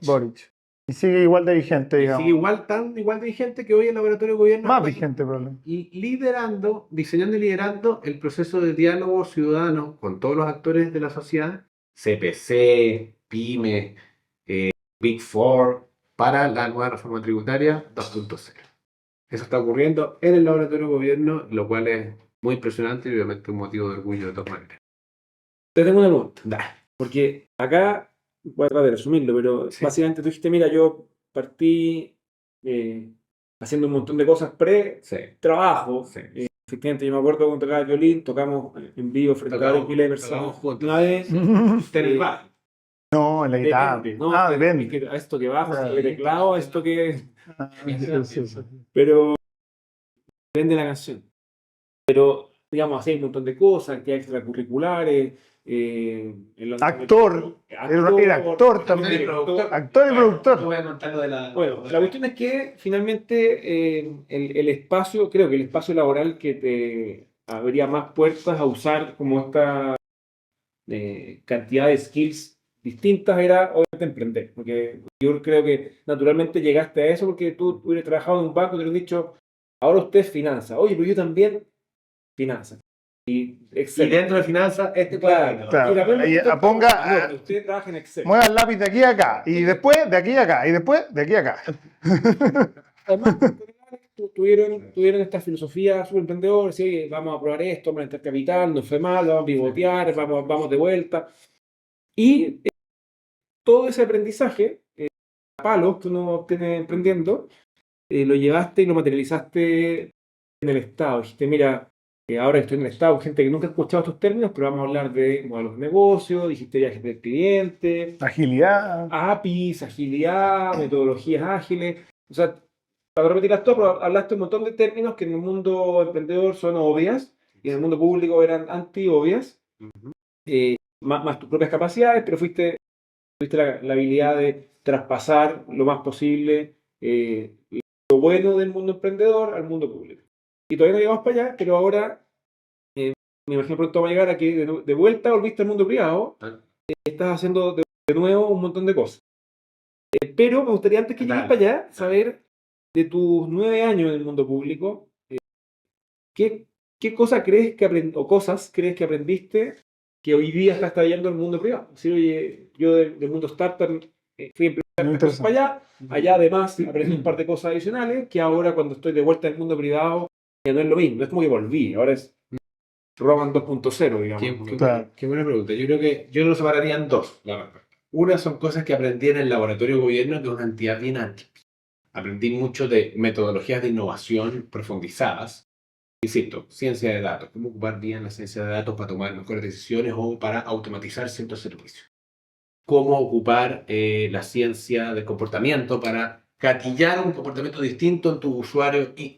Boric. Y sigue igual de vigente, digamos. Y sigue igual de vigente que hoy el laboratorio de gobierno. Más vigente, probablemente. Y diseñando y liderando el proceso de diálogo ciudadano con todos los actores de la sociedad, CPC, PYME, Big Four, para la nueva reforma tributaria 2.0. Eso está ocurriendo en el laboratorio de gobierno, lo cual es muy impresionante y obviamente un motivo de orgullo de todas maneras. Te tengo una pregunta. Da. Porque acá, voy a tratar de resumirlo, pero Sí. básicamente tú dijiste, mira, yo partí haciendo un montón de cosas pre-trabajo. Sí. Efectivamente, yo me acuerdo cuando tocaba el violín, tocamos en vivo frente a varios miles de personas. Una vez, Está en el bar. No, en la guitarra. depende, ¿no? Ah, Es depende. que a esto que bajo, a esto que Claro. teclado, a esto que... Ah, sí, sí. Pero depende de la canción. Pero, digamos, así hay un montón de cosas, actividades extracurriculares. Actor. Era actor también. director. Actor y productor. No voy a contar lo de la... Bueno, la cuestión es que finalmente el espacio, creo que el espacio laboral que te abría más puertas a usar como esta cantidad de skills distintas era obviamente emprender. Porque yo creo que naturalmente llegaste a eso porque tú hubieras trabajado en un banco y te hubieras dicho, ahora usted es finanzas. Oye, pero yo también finanzas. Y Y Excel. dentro de finanzas, Claro. Claro. Y la misma Ahí usted ponga- trabaja, no, usted trabaja en Excel. Mueva el lápiz de aquí a acá. Y después de aquí a acá. Y después de aquí a acá. Además, tuvieron esta filosofía súper emprendedora, sí, oye, vamos a probar esto, vamos a entrar capital, nos fue mal, vamos a pivotear, vamos de vuelta. Y todo ese aprendizaje, palos que uno obtiene emprendiendo, lo llevaste y lo materializaste en el Estado. Dijiste, mira, ahora que estoy en el Estado, gente que nunca ha escuchado estos términos, pero vamos a hablar de modelos de negocio, dijiste viajes del cliente, Agilidad. APIs, agilidad, metodologías ágiles. O sea, para repetirlas todas, pero hablaste un montón de términos que en el mundo emprendedor son obvias y en el mundo público eran anti-obvias, más tus propias capacidades, pero tuviste la habilidad de traspasar lo más posible lo bueno del mundo emprendedor al mundo público. Y todavía no llegamos para allá, pero ahora me imagino pronto va a llegar a que de vuelta volviste al mundo privado, estás haciendo de nuevo un montón de cosas. Pero me gustaría antes que llegues para allá saber de tus 9 años en el mundo público, ¿qué cosa crees que o cosas crees que aprendiste que hoy día estás trayendo al mundo privado? Si, oye, yo del mundo startup fui a implementar cosas para allá además aprendí un par de cosas adicionales que ahora cuando estoy de vuelta en el mundo privado ya no es lo mismo, no es como que volví, ahora es Roman 2.0, digamos. Qué buena pregunta. Yo creo que yo lo separaría en dos, la verdad. Una son cosas que aprendí en el laboratorio de gobierno, que es una entidad bien amplia. Aprendí mucho de metodologías de innovación profundizadas. Insisto, ciencia de datos, cómo ocupar bien la ciencia de datos para tomar mejores decisiones o para automatizar ciertos servicios. Cómo ocupar la ciencia del comportamiento para gatillar un comportamiento distinto en tu usuario y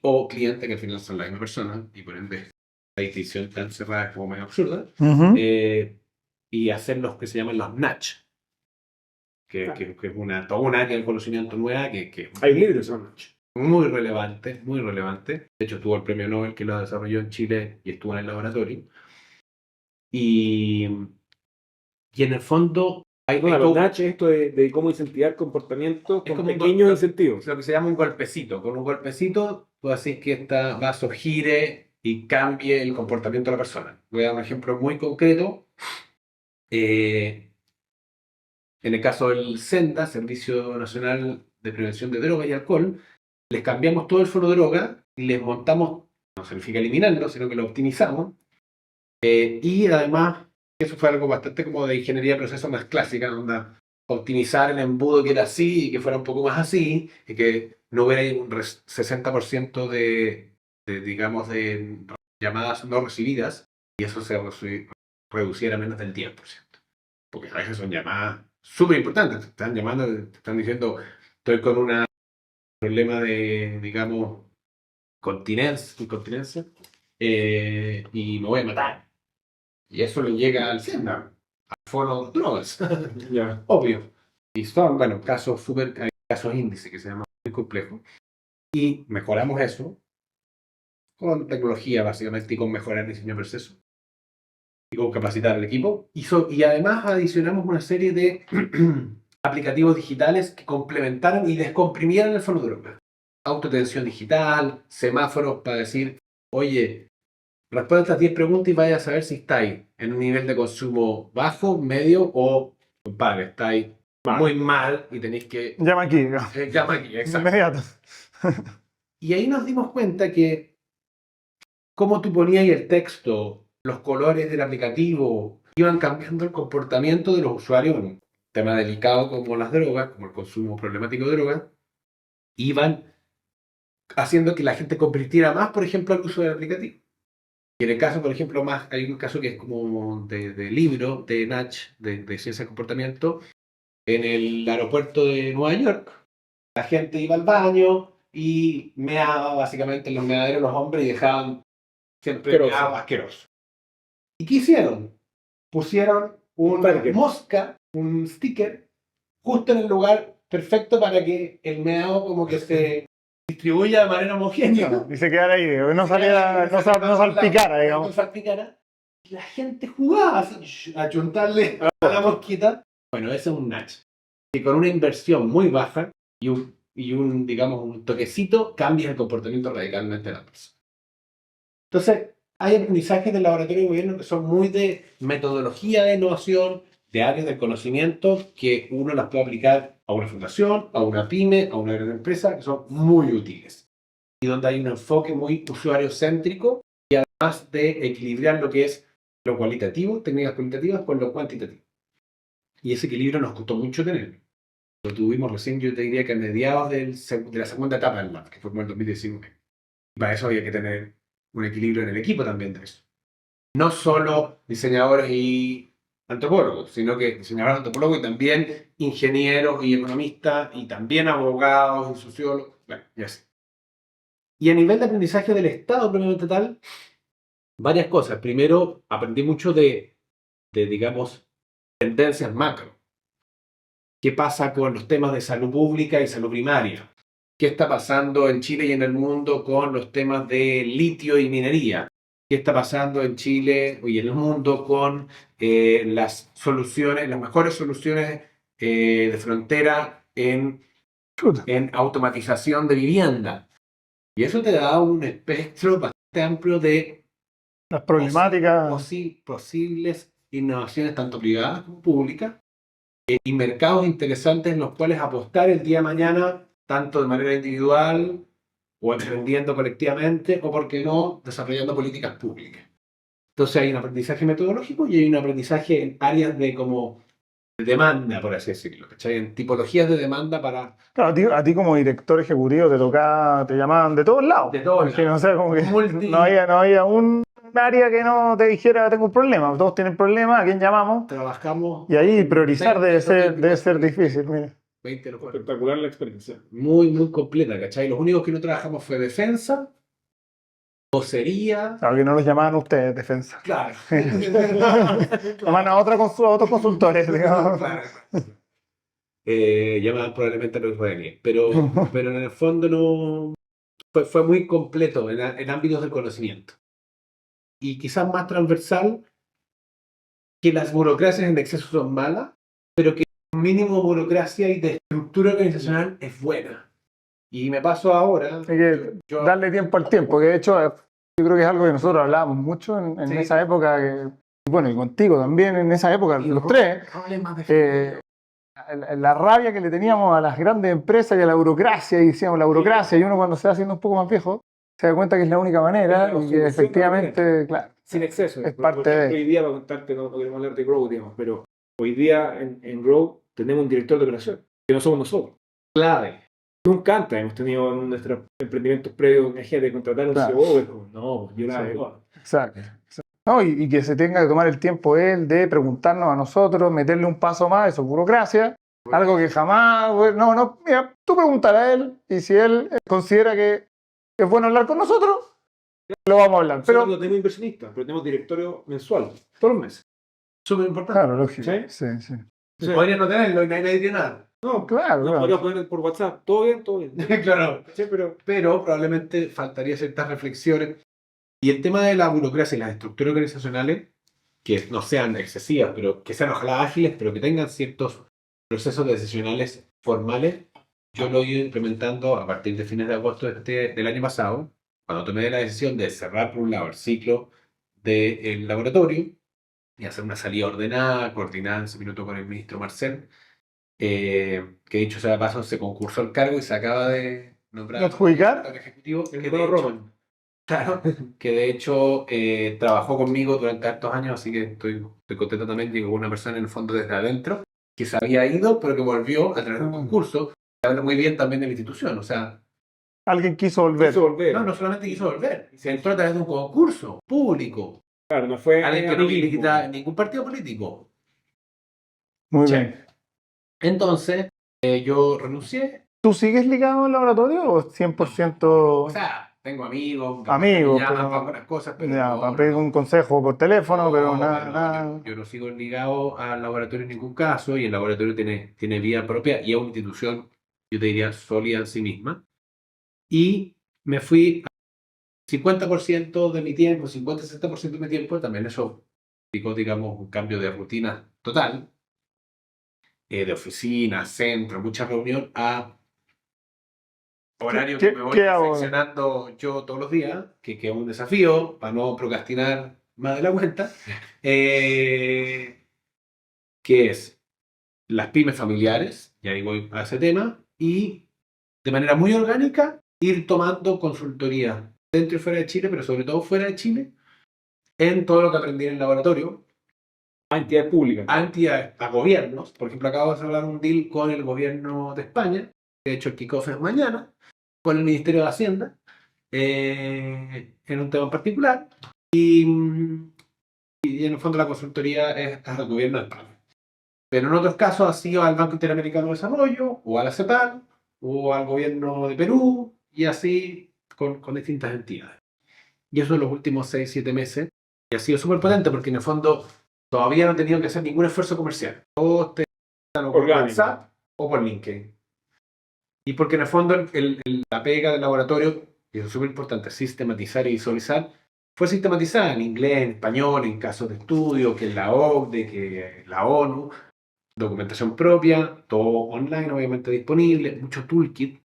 o cliente, que al final son la misma persona, y por ende la distinción tan cerrada como medio absurda, y hacer los que se llaman los nudge, que es toda una área del conocimiento nueva que Hay libros, son muy relevante, muy relevante. De hecho, tuvo el premio Nobel que lo desarrolló en Chile y estuvo en el laboratorio. Y en el fondo hay los nudge es esto de cómo incentivar comportamiento con pequeños incentivos. lo que se llama un golpecito. Con un golpecito, tú haces que este vaso gire y cambie el comportamiento de la persona. Voy a dar un ejemplo muy concreto. En el caso del SENDA, Servicio Nacional de Prevención de Drogas y Alcohol, les cambiamos todo el foro de droga y les montamos, no significa eliminarlo, sino que lo optimizamos. Y además, eso fue algo bastante como de ingeniería de procesos más clásica, donde optimizar el embudo que era así y que fuera un poco más así, y que no hubiera un 60% digamos, de llamadas no recibidas, y eso se reduciera a menos del 10%. Porque a veces son llamadas súper importantes, te están llamando, te están diciendo, estoy con un problema de, digamos, incontinencia, y me voy a matar. Y eso le llega al SENDA, al foro drogas, obvio. Y son, bueno, casos índice que se llaman muy complejos. Y mejoramos eso con tecnología, básicamente, y con mejorar el diseño de proceso. Y con capacitar al equipo. Y además adicionamos una serie de aplicativos digitales que complementaran y descomprimieran el foro drogas. Autoatención digital, semáforos para decir, oye, responde estas 10 preguntas y vaya a saber si estáis en un nivel de consumo bajo, medio o, compadre, estáis muy mal y tenéis que... Llama aquí. Llama aquí, exacto. Inmediato. Y ahí nos dimos cuenta que cómo tú ponías ahí el texto, los colores del aplicativo, iban cambiando el comportamiento de los usuarios, un tema delicado como las drogas, como el consumo problemático de drogas, iban haciendo que la gente convirtiera más, por ejemplo, al uso del aplicativo. Y en el caso, por ejemplo, más, hay un caso que es como de libro, de Natch, de ciencia del comportamiento, en el aeropuerto de Nueva York. La gente iba al baño y meaba básicamente en los meaderos los hombres y dejaban siempre Asqueroso. meado asqueroso. ¿Y qué hicieron? Pusieron una Sticker. mosca, un sticker, justo en el lugar perfecto para que el meado como que se distribuya de manera homogénea. Y se quedara ahí, que no saliera, no salpicara, digamos. No salpicara. Y la gente jugaba así, a chuntarle a la mosquita. Bueno, ese es un Natch. Que con una inversión muy baja y un, digamos, un toquecito cambia el comportamiento radicalmente de la persona. Entonces, hay aprendizajes del laboratorio de gobierno que son muy de metodología de innovación, de áreas del conocimiento, que uno las puede aplicar a una fundación, a una pyme, a una gran empresa, que son muy útiles. Y donde hay un enfoque muy usuario-céntrico y además de equilibrar lo que es lo cualitativo, técnicas cualitativas, con lo cuantitativo. Y ese equilibrio nos costó mucho tener. Lo tuvimos recién, yo te diría que a mediados de la segunda etapa del MAP, que fue como el 2019. Y para eso había que tener un equilibrio en el equipo también de eso. No solo diseñadores y antropólogos, sino que diseñadores, antropólogos y también ingenieros y economistas y también abogados y sociólogos, bueno, y así. Y a nivel de aprendizaje del Estado propiamente tal, varias cosas. Primero, aprendí mucho de digamos, tendencias macro. ¿Qué pasa con los temas de salud pública y salud primaria? ¿Qué está pasando en Chile y en el mundo con los temas de litio y minería? ¿Qué está pasando en Chile y en el mundo con las soluciones, las mejores soluciones de frontera Chuta. en automatización de vivienda? Y eso te da un espectro bastante amplio de Las problemáticas. posibles innovaciones, tanto privadas como públicas, y mercados interesantes en los cuales apostar el día de mañana, tanto de manera individual o emprendiendo colectivamente, o, por qué no, desarrollando políticas públicas. Entonces hay un aprendizaje metodológico y hay un aprendizaje en áreas de como de demanda, por así decirlo, ¿cachai? En tipologías de demanda para... Claro, a ti como director ejecutivo te llamaban de todos lados. De todos Porque, lados. o sea, como que Multi- no había un área que no te dijera tengo un problema. Todos tienen problemas, ¿a quién llamamos? Trabajamos Y ahí priorizar 20, debe ser difícil, mira. 20 locura. Espectacular la experiencia. Muy, muy completa, ¿cachai? Los únicos que no trabajamos fue defensa, vocería, Claro que no los llamaban ustedes, defensa. claro. Llaman a otros consultores, digamos. Claro. Llamaban probablemente a los israelíes, pero en el fondo no fue muy completo en ámbitos del conocimiento. Y quizás más transversal que las burocracias en exceso son malas, pero que un mínimo burocracia y de estructura organizacional es buena. Y me paso ahora. Hay que darle tiempo al tiempo, que de hecho yo creo que es algo que nosotros hablábamos mucho en Sí. esa época, bueno, y contigo también en esa época, los tres, la rabia que le teníamos a las grandes empresas y a la burocracia, y decíamos la burocracia, y uno cuando se va haciendo un poco más viejo, se da cuenta que es la única manera, Es la y que solución efectivamente, claro, Sin exceso. es Por parte ejemplo, de... hoy día, para contarte, no queremos hablar de Grow, digamos, pero hoy día en Grow tenemos un director de operación, que no somos nosotros. Clave. Nunca antes hemos tenido en nuestros emprendimientos previos, imagínate, contratar a un Claro. CEO, es como, no, yo la Sí. hago. Exacto. No, y que se tenga que tomar el tiempo él de preguntarnos a nosotros, meterle un paso más, eso es burocracia, algo que jamás, no, mira, tú pregúntale a él, y si él considera que es bueno hablar con nosotros, lo vamos a hablar. Nosotros Pero, no tenemos inversionistas, pero tenemos directorio mensual, todos los meses. Súper importante. claro, lógico. ¿Sí? Sí. O sea, Podría no tenerlo y nadie tiene nada. no, Claro, no claro. podríamos poner por WhatsApp, todo bien, todo bien. Claro. Sí, pero Pero probablemente faltaría ciertas reflexiones. Y el tema de la burocracia y las estructuras organizacionales, que no sean excesivas, pero que sean ojalá ágiles, pero que tengan ciertos procesos decisionales formales, yo lo he ido implementando a partir de fines de agosto del año pasado, cuando tomé la decisión de cerrar por un lado el ciclo del laboratorio y hacer una salida ordenada, coordinada en ese minuto con el ministro Marcel, que dicho sea de paso, se concursó el cargo y se acaba de nombrado ¿Adjudicar? director ejecutivo, El que nuevo de hecho, Roman. claro, que de hecho trabajó conmigo durante hartos años, así que estoy contento también. Llegó una persona en el fondo desde adentro, que se había ido, pero que volvió a través de un concurso. Que habla muy bien también de la institución, o sea, Alguien quiso volver. Quiso volver. no solamente quiso volver, se entró a través de un concurso público, Claro, no fue alguien que no amiguismo. milita en ningún partido político. Muy Che. bien. Entonces, yo renuncié. ¿Tú sigues ligado al laboratorio o 100%? O sea, tengo amigos, Amigos, me llaman pero- para algunas cosas, pero ya, no, para pedir un consejo por teléfono, no, pero no, nada, no, nada. yo no sigo ligado al laboratorio en ningún caso y el laboratorio tiene vida propia y es una institución, yo te diría, sólida en sí misma. Y me fui 50% de mi tiempo, 50-60% de mi tiempo, también eso implicó, digamos, un cambio de rutina total, de oficina, centro, mucha reunión, a horario que me voy ¿Qué hago? perfeccionando yo todos los días, que es un desafío para no procrastinar más de la cuenta, que es las pymes familiares, y ahí voy a ese tema, y de manera muy orgánica ir tomando consultoría dentro y fuera de Chile, pero sobre todo fuera de Chile, en todo lo que aprendí en el laboratorio, A entidades públicas. a gobiernos. Por ejemplo, acabo de cerrar un deal con el gobierno de España, de hecho el kickoff es mañana, con el Ministerio de Hacienda, en un tema en particular, y en el fondo la consultoría es al gobierno de España. Pero en otros casos ha sido al Banco Interamericano de Desarrollo, o a la CEPAL, o al gobierno de Perú, y así con distintas entidades. Y eso en los últimos 6-7 meses. Y ha sido súper potente porque en el fondo todavía no he tenido que hacer ningún esfuerzo comercial. Todos te están por Orgánico. WhatsApp o por LinkedIn. Y porque en el fondo la pega del laboratorio, y eso es súper importante, sistematizar y visualizar, fue sistematizada en inglés, en español, en casos de estudio, que en la OCDE, que la ONU, documentación propia, todo online obviamente disponible, mucho toolkit.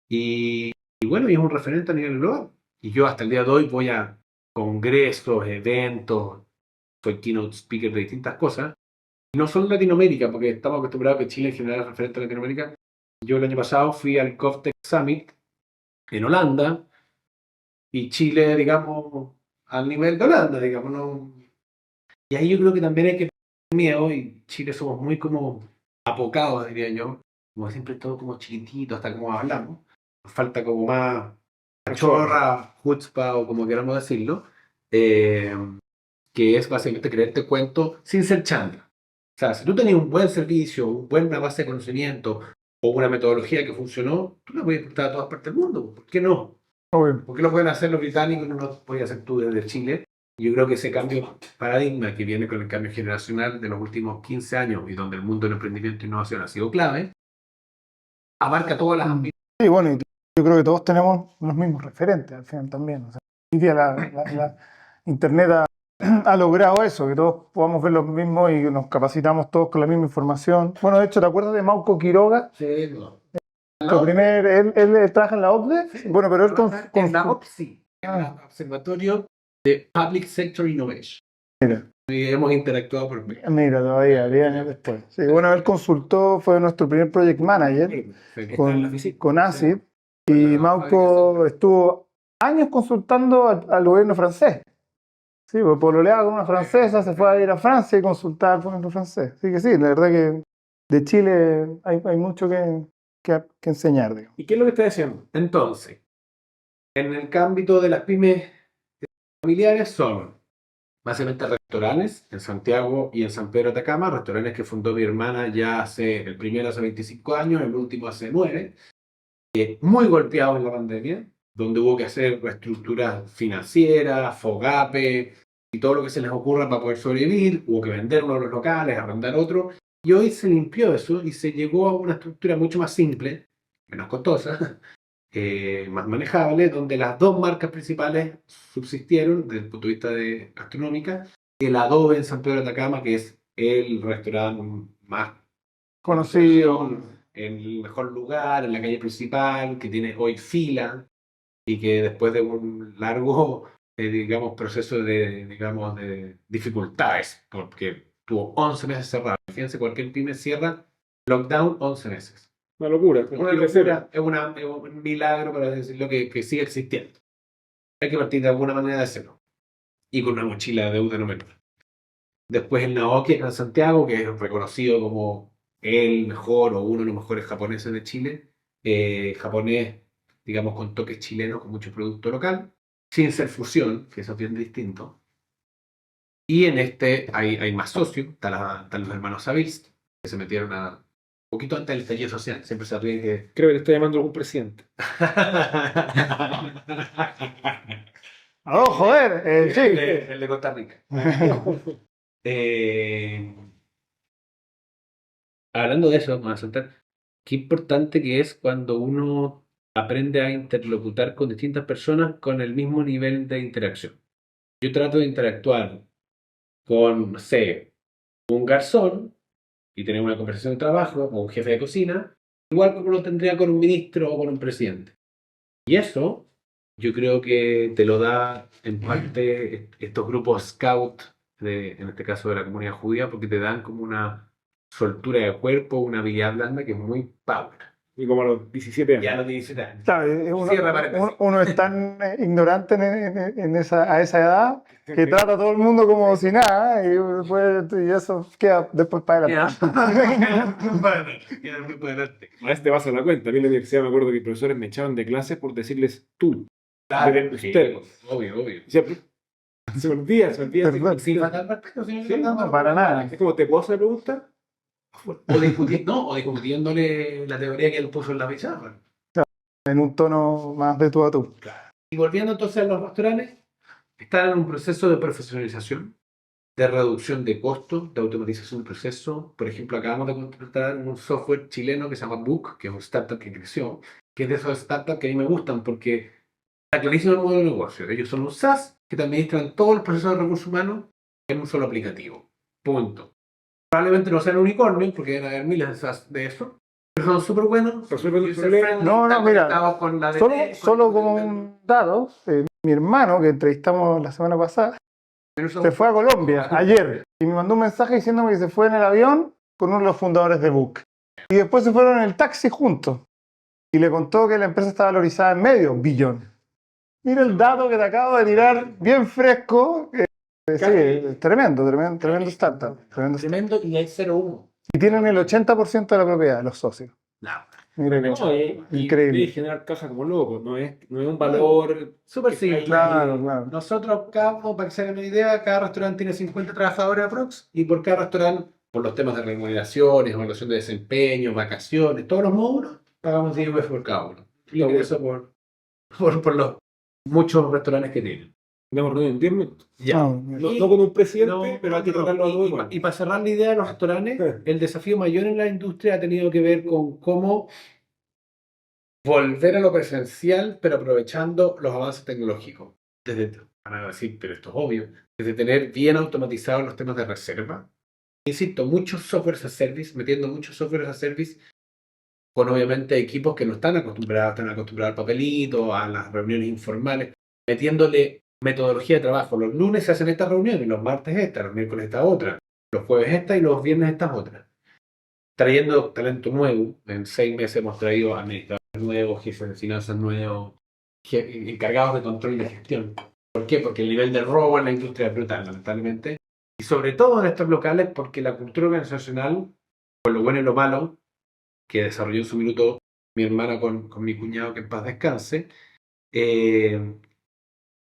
Y bueno, y es un referente a nivel global. Y yo hasta el día de hoy voy a congresos, eventos, soy keynote speaker de distintas cosas. Y no solo en Latinoamérica, porque estamos acostumbrados a que Chile en general es referente a Latinoamérica. Yo el año pasado fui al GovTech Summit en Holanda y Chile, digamos, al nivel de Holanda, digamos. ¿No? Y ahí yo creo que también hay que tener miedo y Chile somos muy como apocados, diría yo. Como siempre todo como chiquitito, hasta como hablamos. Nos falta como más chorra, chutzpah o como queramos decirlo, que es básicamente creerte cuento sin ser chanda. O sea, si tú tenías un buen servicio, una buena base de conocimiento o una metodología que funcionó, tú la puedes exportar a todas partes del mundo. ¿Por qué no? Obvio. ¿Por qué lo pueden hacer los británicos y no lo puedes hacer tú desde Chile? Yo creo que ese cambio de paradigma que viene con el cambio generacional de los últimos 15 años y donde el mundo del emprendimiento e innovación ha sido clave, abarca todas las ámbitos. Sí, bueno, y yo creo que todos tenemos los mismos referentes al final también. O sea, hoy día la Internet ha logrado eso, que todos podamos ver los mismos y nos capacitamos todos con la misma información. Bueno, de hecho, ¿te acuerdas de Mauco Quiroga? Sí, no. Él trabaja en la OCDE. Bueno, pero él En la OPSI, en el Observatorio de Public Sector Innovation. Mira. Y hemos interactuado por mí. Mira, todavía, 10 años después. Sí, bueno, él consultó, fue nuestro primer project manager con ACID, y Mauco estuvo años consultando al gobierno francés. Sí, pues pololeaba con una francesa, se fue a ir a Francia y consultar al gobierno francés. Así que sí, la verdad que de Chile hay mucho que enseñar, digamos. ¿Y qué es lo que está diciendo? Entonces, en el ámbito de las pymes familiares son básicamente restaurantes en Santiago y en San Pedro de Atacama, restaurantes que fundó mi hermana ya el primero hace 25 años, el último hace 9, muy golpeados en la pandemia, donde hubo que hacer reestructuras financieras, FOGAPE y todo lo que se les ocurra para poder sobrevivir, hubo que vender uno de los locales, arrendar otro, y hoy se limpió eso y se llegó a una estructura mucho más simple, menos costosa, más manejable, donde las dos marcas principales subsistieron desde el punto de vista de gastronómica. El Adobe en San Pedro de Atacama, que es el restaurante más Conocido. en el mejor lugar, en la calle principal, que tiene hoy fila y que después de un largo, digamos, proceso de dificultades, porque tuvo 11 meses cerrado. Fíjense, cualquier pyme cierra lockdown 11 meses. Una locura. Una locura, es un milagro, para decirlo, que sigue existiendo. Hay que partir de alguna manera de hacerlo. Y con una mochila de deuda no menor. Después el Naoki en Santiago, que es reconocido como el mejor o uno de los mejores japoneses de Chile. Japonés, digamos, con toques chilenos, con mucho producto local, sin ser fusión, que eso es bien distinto. Y en este hay más socios, están los hermanos Savils, que se metieron un poquito antes del estallido social. Siempre se ríen que... Creo que le está llamando algún presidente. ¡Oh, joder! Sí. El de Costa Rica. Hablando de eso, vamos a saltar. Qué importante que es cuando uno aprende a interlocutar con distintas personas con el mismo nivel de interacción. Yo trato de interactuar con, no sé, un garzón y tener una conversación de trabajo o un jefe de cocina, igual como lo tendría con un ministro o con un presidente. Y eso yo creo que te lo da en parte estos grupos scout, en este caso de la comunidad judía, porque te dan como una soltura de cuerpo, una habilidad blanda que es muy power. Y como a los 17 años. Ya no tiene 17 años. Claro, Cierra paréntesis. uno es tan ignorante a esa edad que trata a todo el mundo como si nada y eso queda después para adelante. Bueno, queda muy por delante. A este vas a la cuenta. A mí en la universidad me acuerdo que profesores me echaban de clases por decirles tú. Claro, Sí, obvio, obvio. Decía, se me olvida. Perdón. Sin faltar respeto, sin Sí, faltar para nada. Es como, ¿te puedo hacer la pregunta? O discutiéndole la teoría que él puso en la pizarra. En un tono más de tú a tú. Y volviendo entonces a los restaurantes, están en un proceso de profesionalización, de reducción de costos, de automatización del proceso. Por ejemplo, acabamos de contratar un software chileno que se llama Book, que es un startup que creció, que es de esos startups que a mí me gustan porque está clarísimo el modelo de negocio. Ellos son un SaaS que te administran todo el proceso de recursos humanos en un solo aplicativo. Punto. Probablemente no sean unicornios, porque deben haber miles de SaaS de eso, pero son súper buenos. Resuelven el user problema. friendly, No, están mira, conectados con la Solo como un dato, mi hermano, que entrevistamos la semana pasada, se fue a Colombia ayer y me mandó un mensaje diciéndome que se fue en el avión con uno de los fundadores de Book. Y después se fueron en el taxi juntos. Y le contó que la empresa está valorizada en $500 millones. Mira el dato que te acabo de tirar, bien fresco. Sí, tremendo startup. Tremendo, y hay 0,1. Y tienen el 80% de la propiedad, los socios. No. Mira que increíble. Y generar caja como loco, no es un valor. Súper simple. Claro. Nosotros, para que se hagan una idea, cada restaurante tiene 50 trabajadores aprox, y por cada restaurante, por los temas de remuneraciones, evaluación de desempeño, vacaciones, todos los módulos, pagamos 10 UF por cada uno. Y eso por los muchos restaurantes que tienen. Tenemos reunión en 10 minutos. Ya. No con un presidente, pero hay que tratarlo a todo igual. Y para cerrar la idea de los restaurantes, el desafío mayor en la industria ha tenido que ver con cómo volver a lo presencial, pero aprovechando los avances tecnológicos. Van a decir, pero esto es obvio, desde tener bien automatizados los temas de reserva. Insisto, muchos softwares as a service, metiendo muchos softwares as a service, con obviamente equipos que no están acostumbrados al papelito, a las reuniones informales, metiéndole metodología de trabajo. Los lunes se hacen estas reuniones, los martes estas, los miércoles esta otra, los jueves esta y los viernes estas otras. Trayendo talento nuevo. En 6 meses hemos traído administradores nuevos, jefes de finanzas nuevos, encargados de control y de gestión. ¿Por qué? Porque el nivel de robo en la industria es brutal, lamentablemente. Y sobre todo en estos locales, porque la cultura organizacional, por lo bueno y lo malo, que desarrolló en su minuto mi hermana con mi cuñado, que en paz descanse,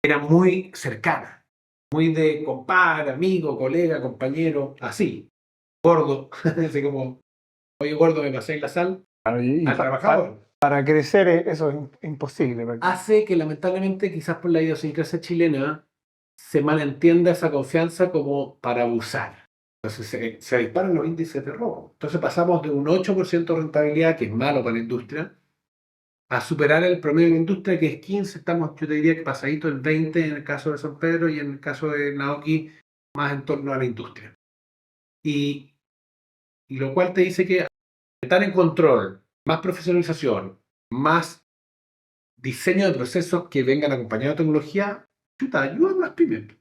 era muy cercana, muy de compadre, amigo, colega, compañero, así, gordo, así como, oye gordo, me pasé en la sal, Y al trabajador. para crecer eso es imposible. Hace que lamentablemente, quizás por la idiosincrasia chilena, se malentienda esa confianza como para abusar. Entonces se disparan los índices de robo. Entonces pasamos de un 8% de rentabilidad, que es malo para la industria, a superar el promedio de la industria, que es 15, estamos, yo te diría que pasadito el 20 en el caso de San Pedro, y en el caso de Naoki, más en torno a la industria. Y lo cual te dice que estar en control, más profesionalización, más diseño de procesos que vengan acompañados de tecnología, ayudan a las pymes.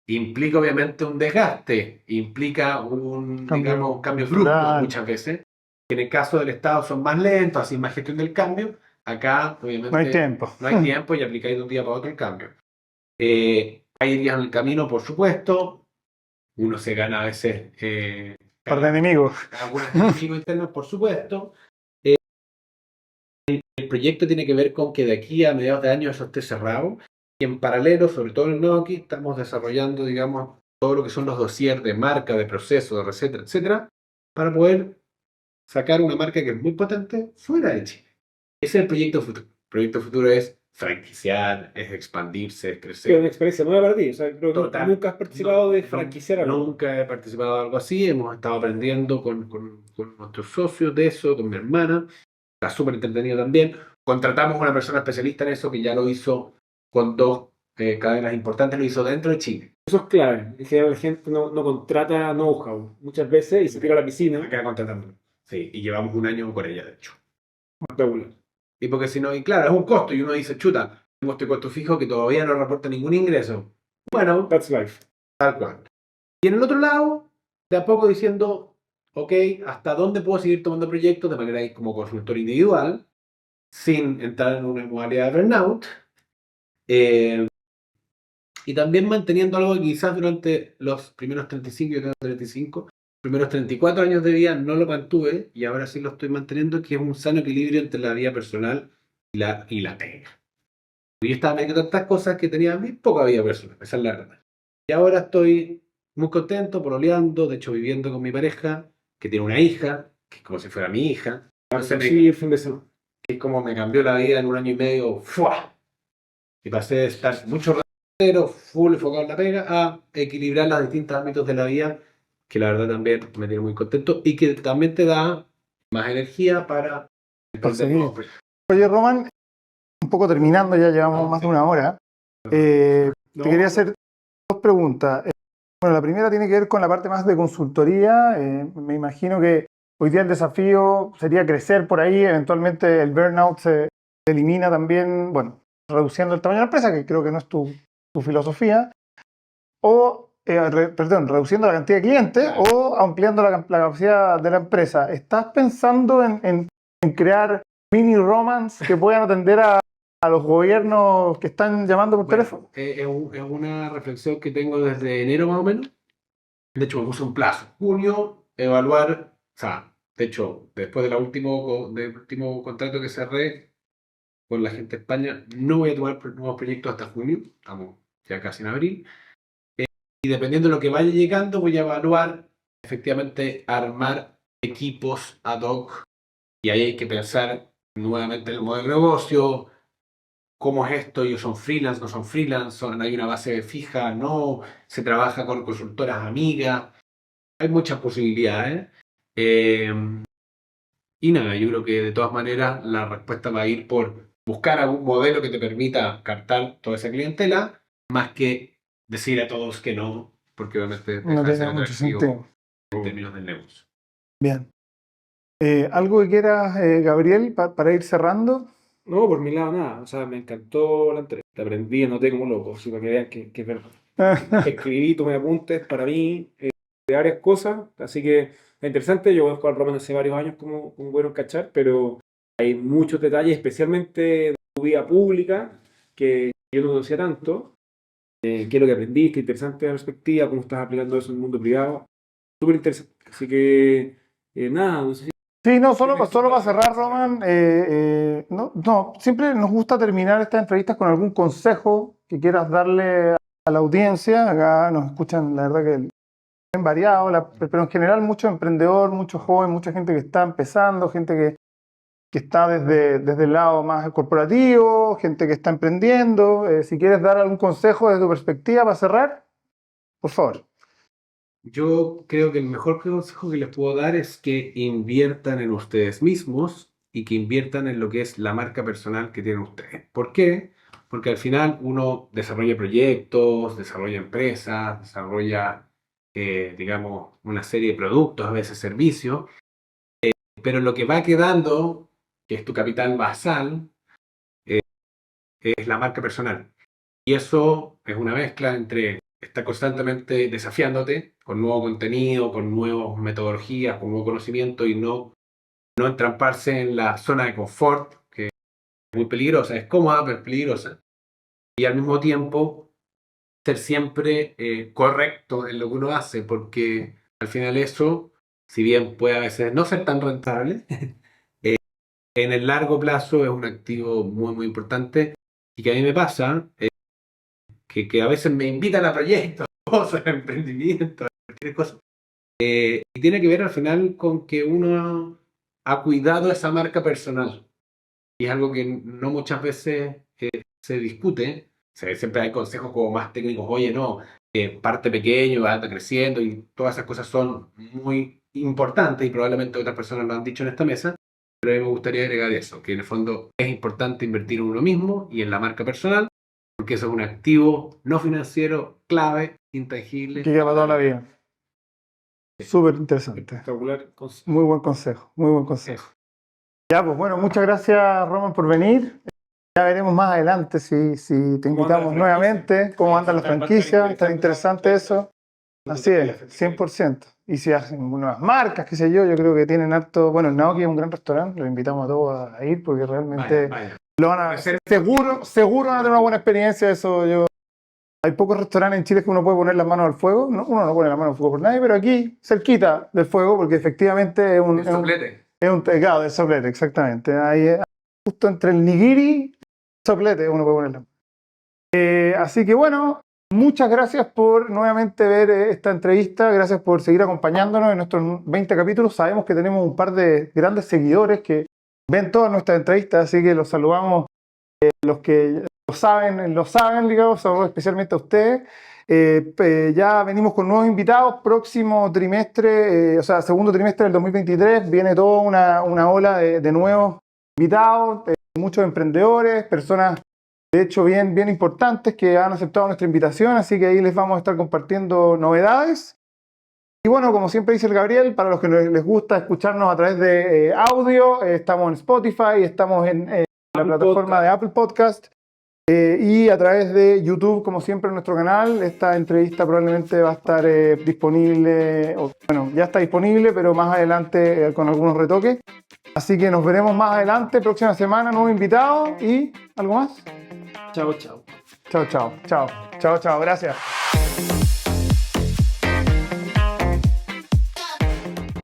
Implica obviamente un desgaste, implica un cambio brusco muchas veces, que en el caso del Estado son más lentos, así más gestión del cambio. Acá, obviamente, No hay tiempo. no hay tiempo y aplicáis de un día para otro el cambio. Hay días en el camino, por supuesto. Uno se gana a veces Par de enemigos. algunos enemigos internos, por supuesto. El proyecto tiene que ver con que de aquí a mediados de año eso esté cerrado. Y en paralelo, sobre todo en el Noki, estamos desarrollando, digamos, todo lo que son los dossiers de marca, de proceso, de receta, etcétera, para poder sacar una marca que es muy potente fuera de Chile. Ese es el proyecto futuro. El proyecto futuro es franquiciar, es expandirse, es Es crecer. una experiencia nueva para ti. O sea, creo que Total. nunca has participado de No, franquiciar algo. Nunca he participado de algo así. Hemos estado aprendiendo con nuestros socios de eso, con mi hermana. Está súper entretenido también. Contratamos a una persona especialista en eso que ya lo hizo con dos cadenas importantes, lo hizo dentro de Chile. Eso es clave. En general, la gente no contrata know-how muchas veces y se tira a la piscina. Acá contratando. Sí, y llevamos un año con ella, de hecho. Espectacular. Y porque si no, y claro, es un costo. Y uno dice, chuta, tengo este costo fijo que todavía no reporta ningún ingreso. Bueno, That's life. tal cual. Y en el otro lado, de a poco diciendo, ok, ¿hasta dónde puedo seguir tomando proyectos de manera como consultor individual, sin entrar en una modalidad de burnout? Y también manteniendo algo que quizás durante los primeros 35, yo tengo 35, primeros 34 años de vida no lo mantuve y ahora sí lo estoy manteniendo, que es un sano equilibrio entre la vida personal y la pega. Yo estaba metiendo tantas cosas que tenía muy poca vida personal, esa es la verdad. Y ahora estoy muy contento, pololeando, de hecho viviendo con mi pareja, que tiene una hija, que es como si fuera mi hija. Entonces Sí, el fin de semana. es como me cambió la vida en un año y medio, ¡fua! Y pasé de estar mucho rato entero, full enfocado en la pega, a equilibrar los distintos ámbitos de la vida, que la verdad también me tiene muy contento y que también te da más energía para emprender seguir. nuevos proyectos. Oye, Román, un poco terminando, ya llevamos más de una hora. Te quería hacer dos preguntas. Bueno, la primera tiene que ver con la parte más de consultoría. Me imagino que hoy día el desafío sería crecer por ahí. Eventualmente el burnout se elimina también, bueno, reduciendo el tamaño de la empresa, que creo que no es tu filosofía. O, perdón, reduciendo la cantidad de clientes o ampliando la capacidad de la empresa. ¿Estás pensando en crear mini romans que puedan atender a los gobiernos que están llamando por teléfono? Es una reflexión que tengo desde enero más o menos. De hecho, me puse un plazo. Junio, evaluar, o sea, de hecho, después del último contrato que cerré con la gente de España, no voy a tomar nuevos proyectos hasta junio. Estamos ya casi en abril. Y dependiendo de lo que vaya llegando, voy a evaluar efectivamente armar equipos ad hoc. Y ahí hay que pensar nuevamente en el modelo de negocio. ¿Cómo es esto? ¿Ellos son freelance? ¿No son freelance? ¿Hay una base fija? ¿No? ¿Se trabaja con consultoras amigas? Hay muchas posibilidades. Eh, y nada, yo creo que de todas maneras la respuesta va a ir por buscar algún modelo que te permita captar toda esa clientela, más que decir a todos que no, porque obviamente No deja de ser tiene mucho atractivo sentido. en términos del negocio. Bien. ¿Algo que quieras, Gabriel, para ir cerrando? No, por mi lado nada. O sea, me encantó la entrevista. Aprendí, anoté como loco, así para que vean que es verdad. Escribí, tomé apuntes para mí de varias cosas, así que es interesante. Yo conozco al Roman hace varios años como bueno cachar, pero hay muchos detalles, especialmente de tu vida pública, que yo no conocía tanto. Qué es lo que aprendiste, interesante la perspectiva, cómo estás aplicando eso en el mundo privado. Súper interesante. Así que, nada, no sé si... Sí, no, solo para cerrar, Roman, no, siempre nos gusta terminar estas entrevistas con algún consejo que quieras darle a la audiencia. Acá nos escuchan, la verdad que es variado, pero en general mucho emprendedor, mucho joven, mucha gente que está empezando, gente que está desde el lado más corporativo, gente que está emprendiendo. Si quieres dar algún consejo desde tu perspectiva para cerrar, por favor. Yo creo que el mejor consejo que les puedo dar es que inviertan en ustedes mismos y que inviertan en lo que es la marca personal que tienen ustedes. ¿Por qué? Porque al final uno desarrolla proyectos, desarrolla empresas, desarrolla, digamos, una serie de productos, a veces servicios, pero lo que va quedando, que es tu capital basal, es la marca personal. Y eso es una mezcla entre estar constantemente desafiándote con nuevo contenido, con nuevas metodologías, con nuevo conocimiento y no no entramparse en la zona de confort, que es muy peligrosa, es cómoda, pero es peligrosa. Y al mismo tiempo, ser siempre correcto en lo que uno hace, porque al final eso, si bien puede a veces no ser tan rentable, en el largo plazo es un activo muy, muy importante y que a mí me pasa que a veces me invitan a proyectos, cosas, emprendimientos, cualquier cosa. Y tiene que ver al final con que uno ha cuidado esa marca personal. Y es algo que no muchas veces se discute. Siempre hay consejos como más técnicos, oye, no, parte pequeño, anda creciendo y todas esas cosas son muy importantes y probablemente otras personas lo han dicho en esta mesa. Pero a mí me gustaría agregar eso, que en el fondo es importante invertir en uno mismo y en la marca personal, porque eso es un activo no financiero clave, intangible. Que queda para toda la vida. Súper interesante. Espectacular consejo. Muy buen consejo, muy buen consejo. Ya, pues bueno, muchas gracias, Roman, por venir. Ya veremos más adelante si te ¿Cómo anda la invitamos franquicia? nuevamente, cómo andan las Va a estar franquicias, está interesante interesante eso. Así es, 100%. Y si hacen nuevas marcas, qué sé yo creo que tienen harto. Bueno, el Naoki es un gran restaurante, los invitamos a todos a ir porque realmente Vaya. lo van a seguro van a tener una buena experiencia. Hay pocos restaurantes en Chile que uno puede poner las manos al fuego. ¿No? Uno no pone las manos al fuego por nadie, pero aquí cerquita del fuego porque efectivamente es un. El soplete. Es un teclado de soplete, exactamente. Ahí, justo entre el nigiri y el soplete uno puede ponerlo. Así que bueno, muchas gracias por nuevamente ver esta entrevista. Gracias por seguir acompañándonos en nuestros 20 capítulos. Sabemos que tenemos un par de grandes seguidores que ven todas nuestras entrevistas, así que los saludamos. Los que lo saben, digamos, especialmente a ustedes. Ya venimos con nuevos invitados. Próximo trimestre, o sea, segundo trimestre del 2023, viene toda una ola de nuevos invitados, muchos emprendedores, personas, de hecho, bien importantes que han aceptado nuestra invitación, así que ahí les vamos a estar compartiendo novedades. Y bueno, como siempre dice el Gabriel, para los que les gusta escucharnos a través de audio, estamos en Spotify, estamos en la plataforma de Apple Podcast. Y a través de YouTube, como siempre, en nuestro canal. Esta entrevista probablemente va a estar disponible, bueno, ya está disponible, pero más adelante con algunos retoques. Así que nos veremos más adelante, próxima semana, nuevo invitado y algo más. Chao, chao. Chao, gracias.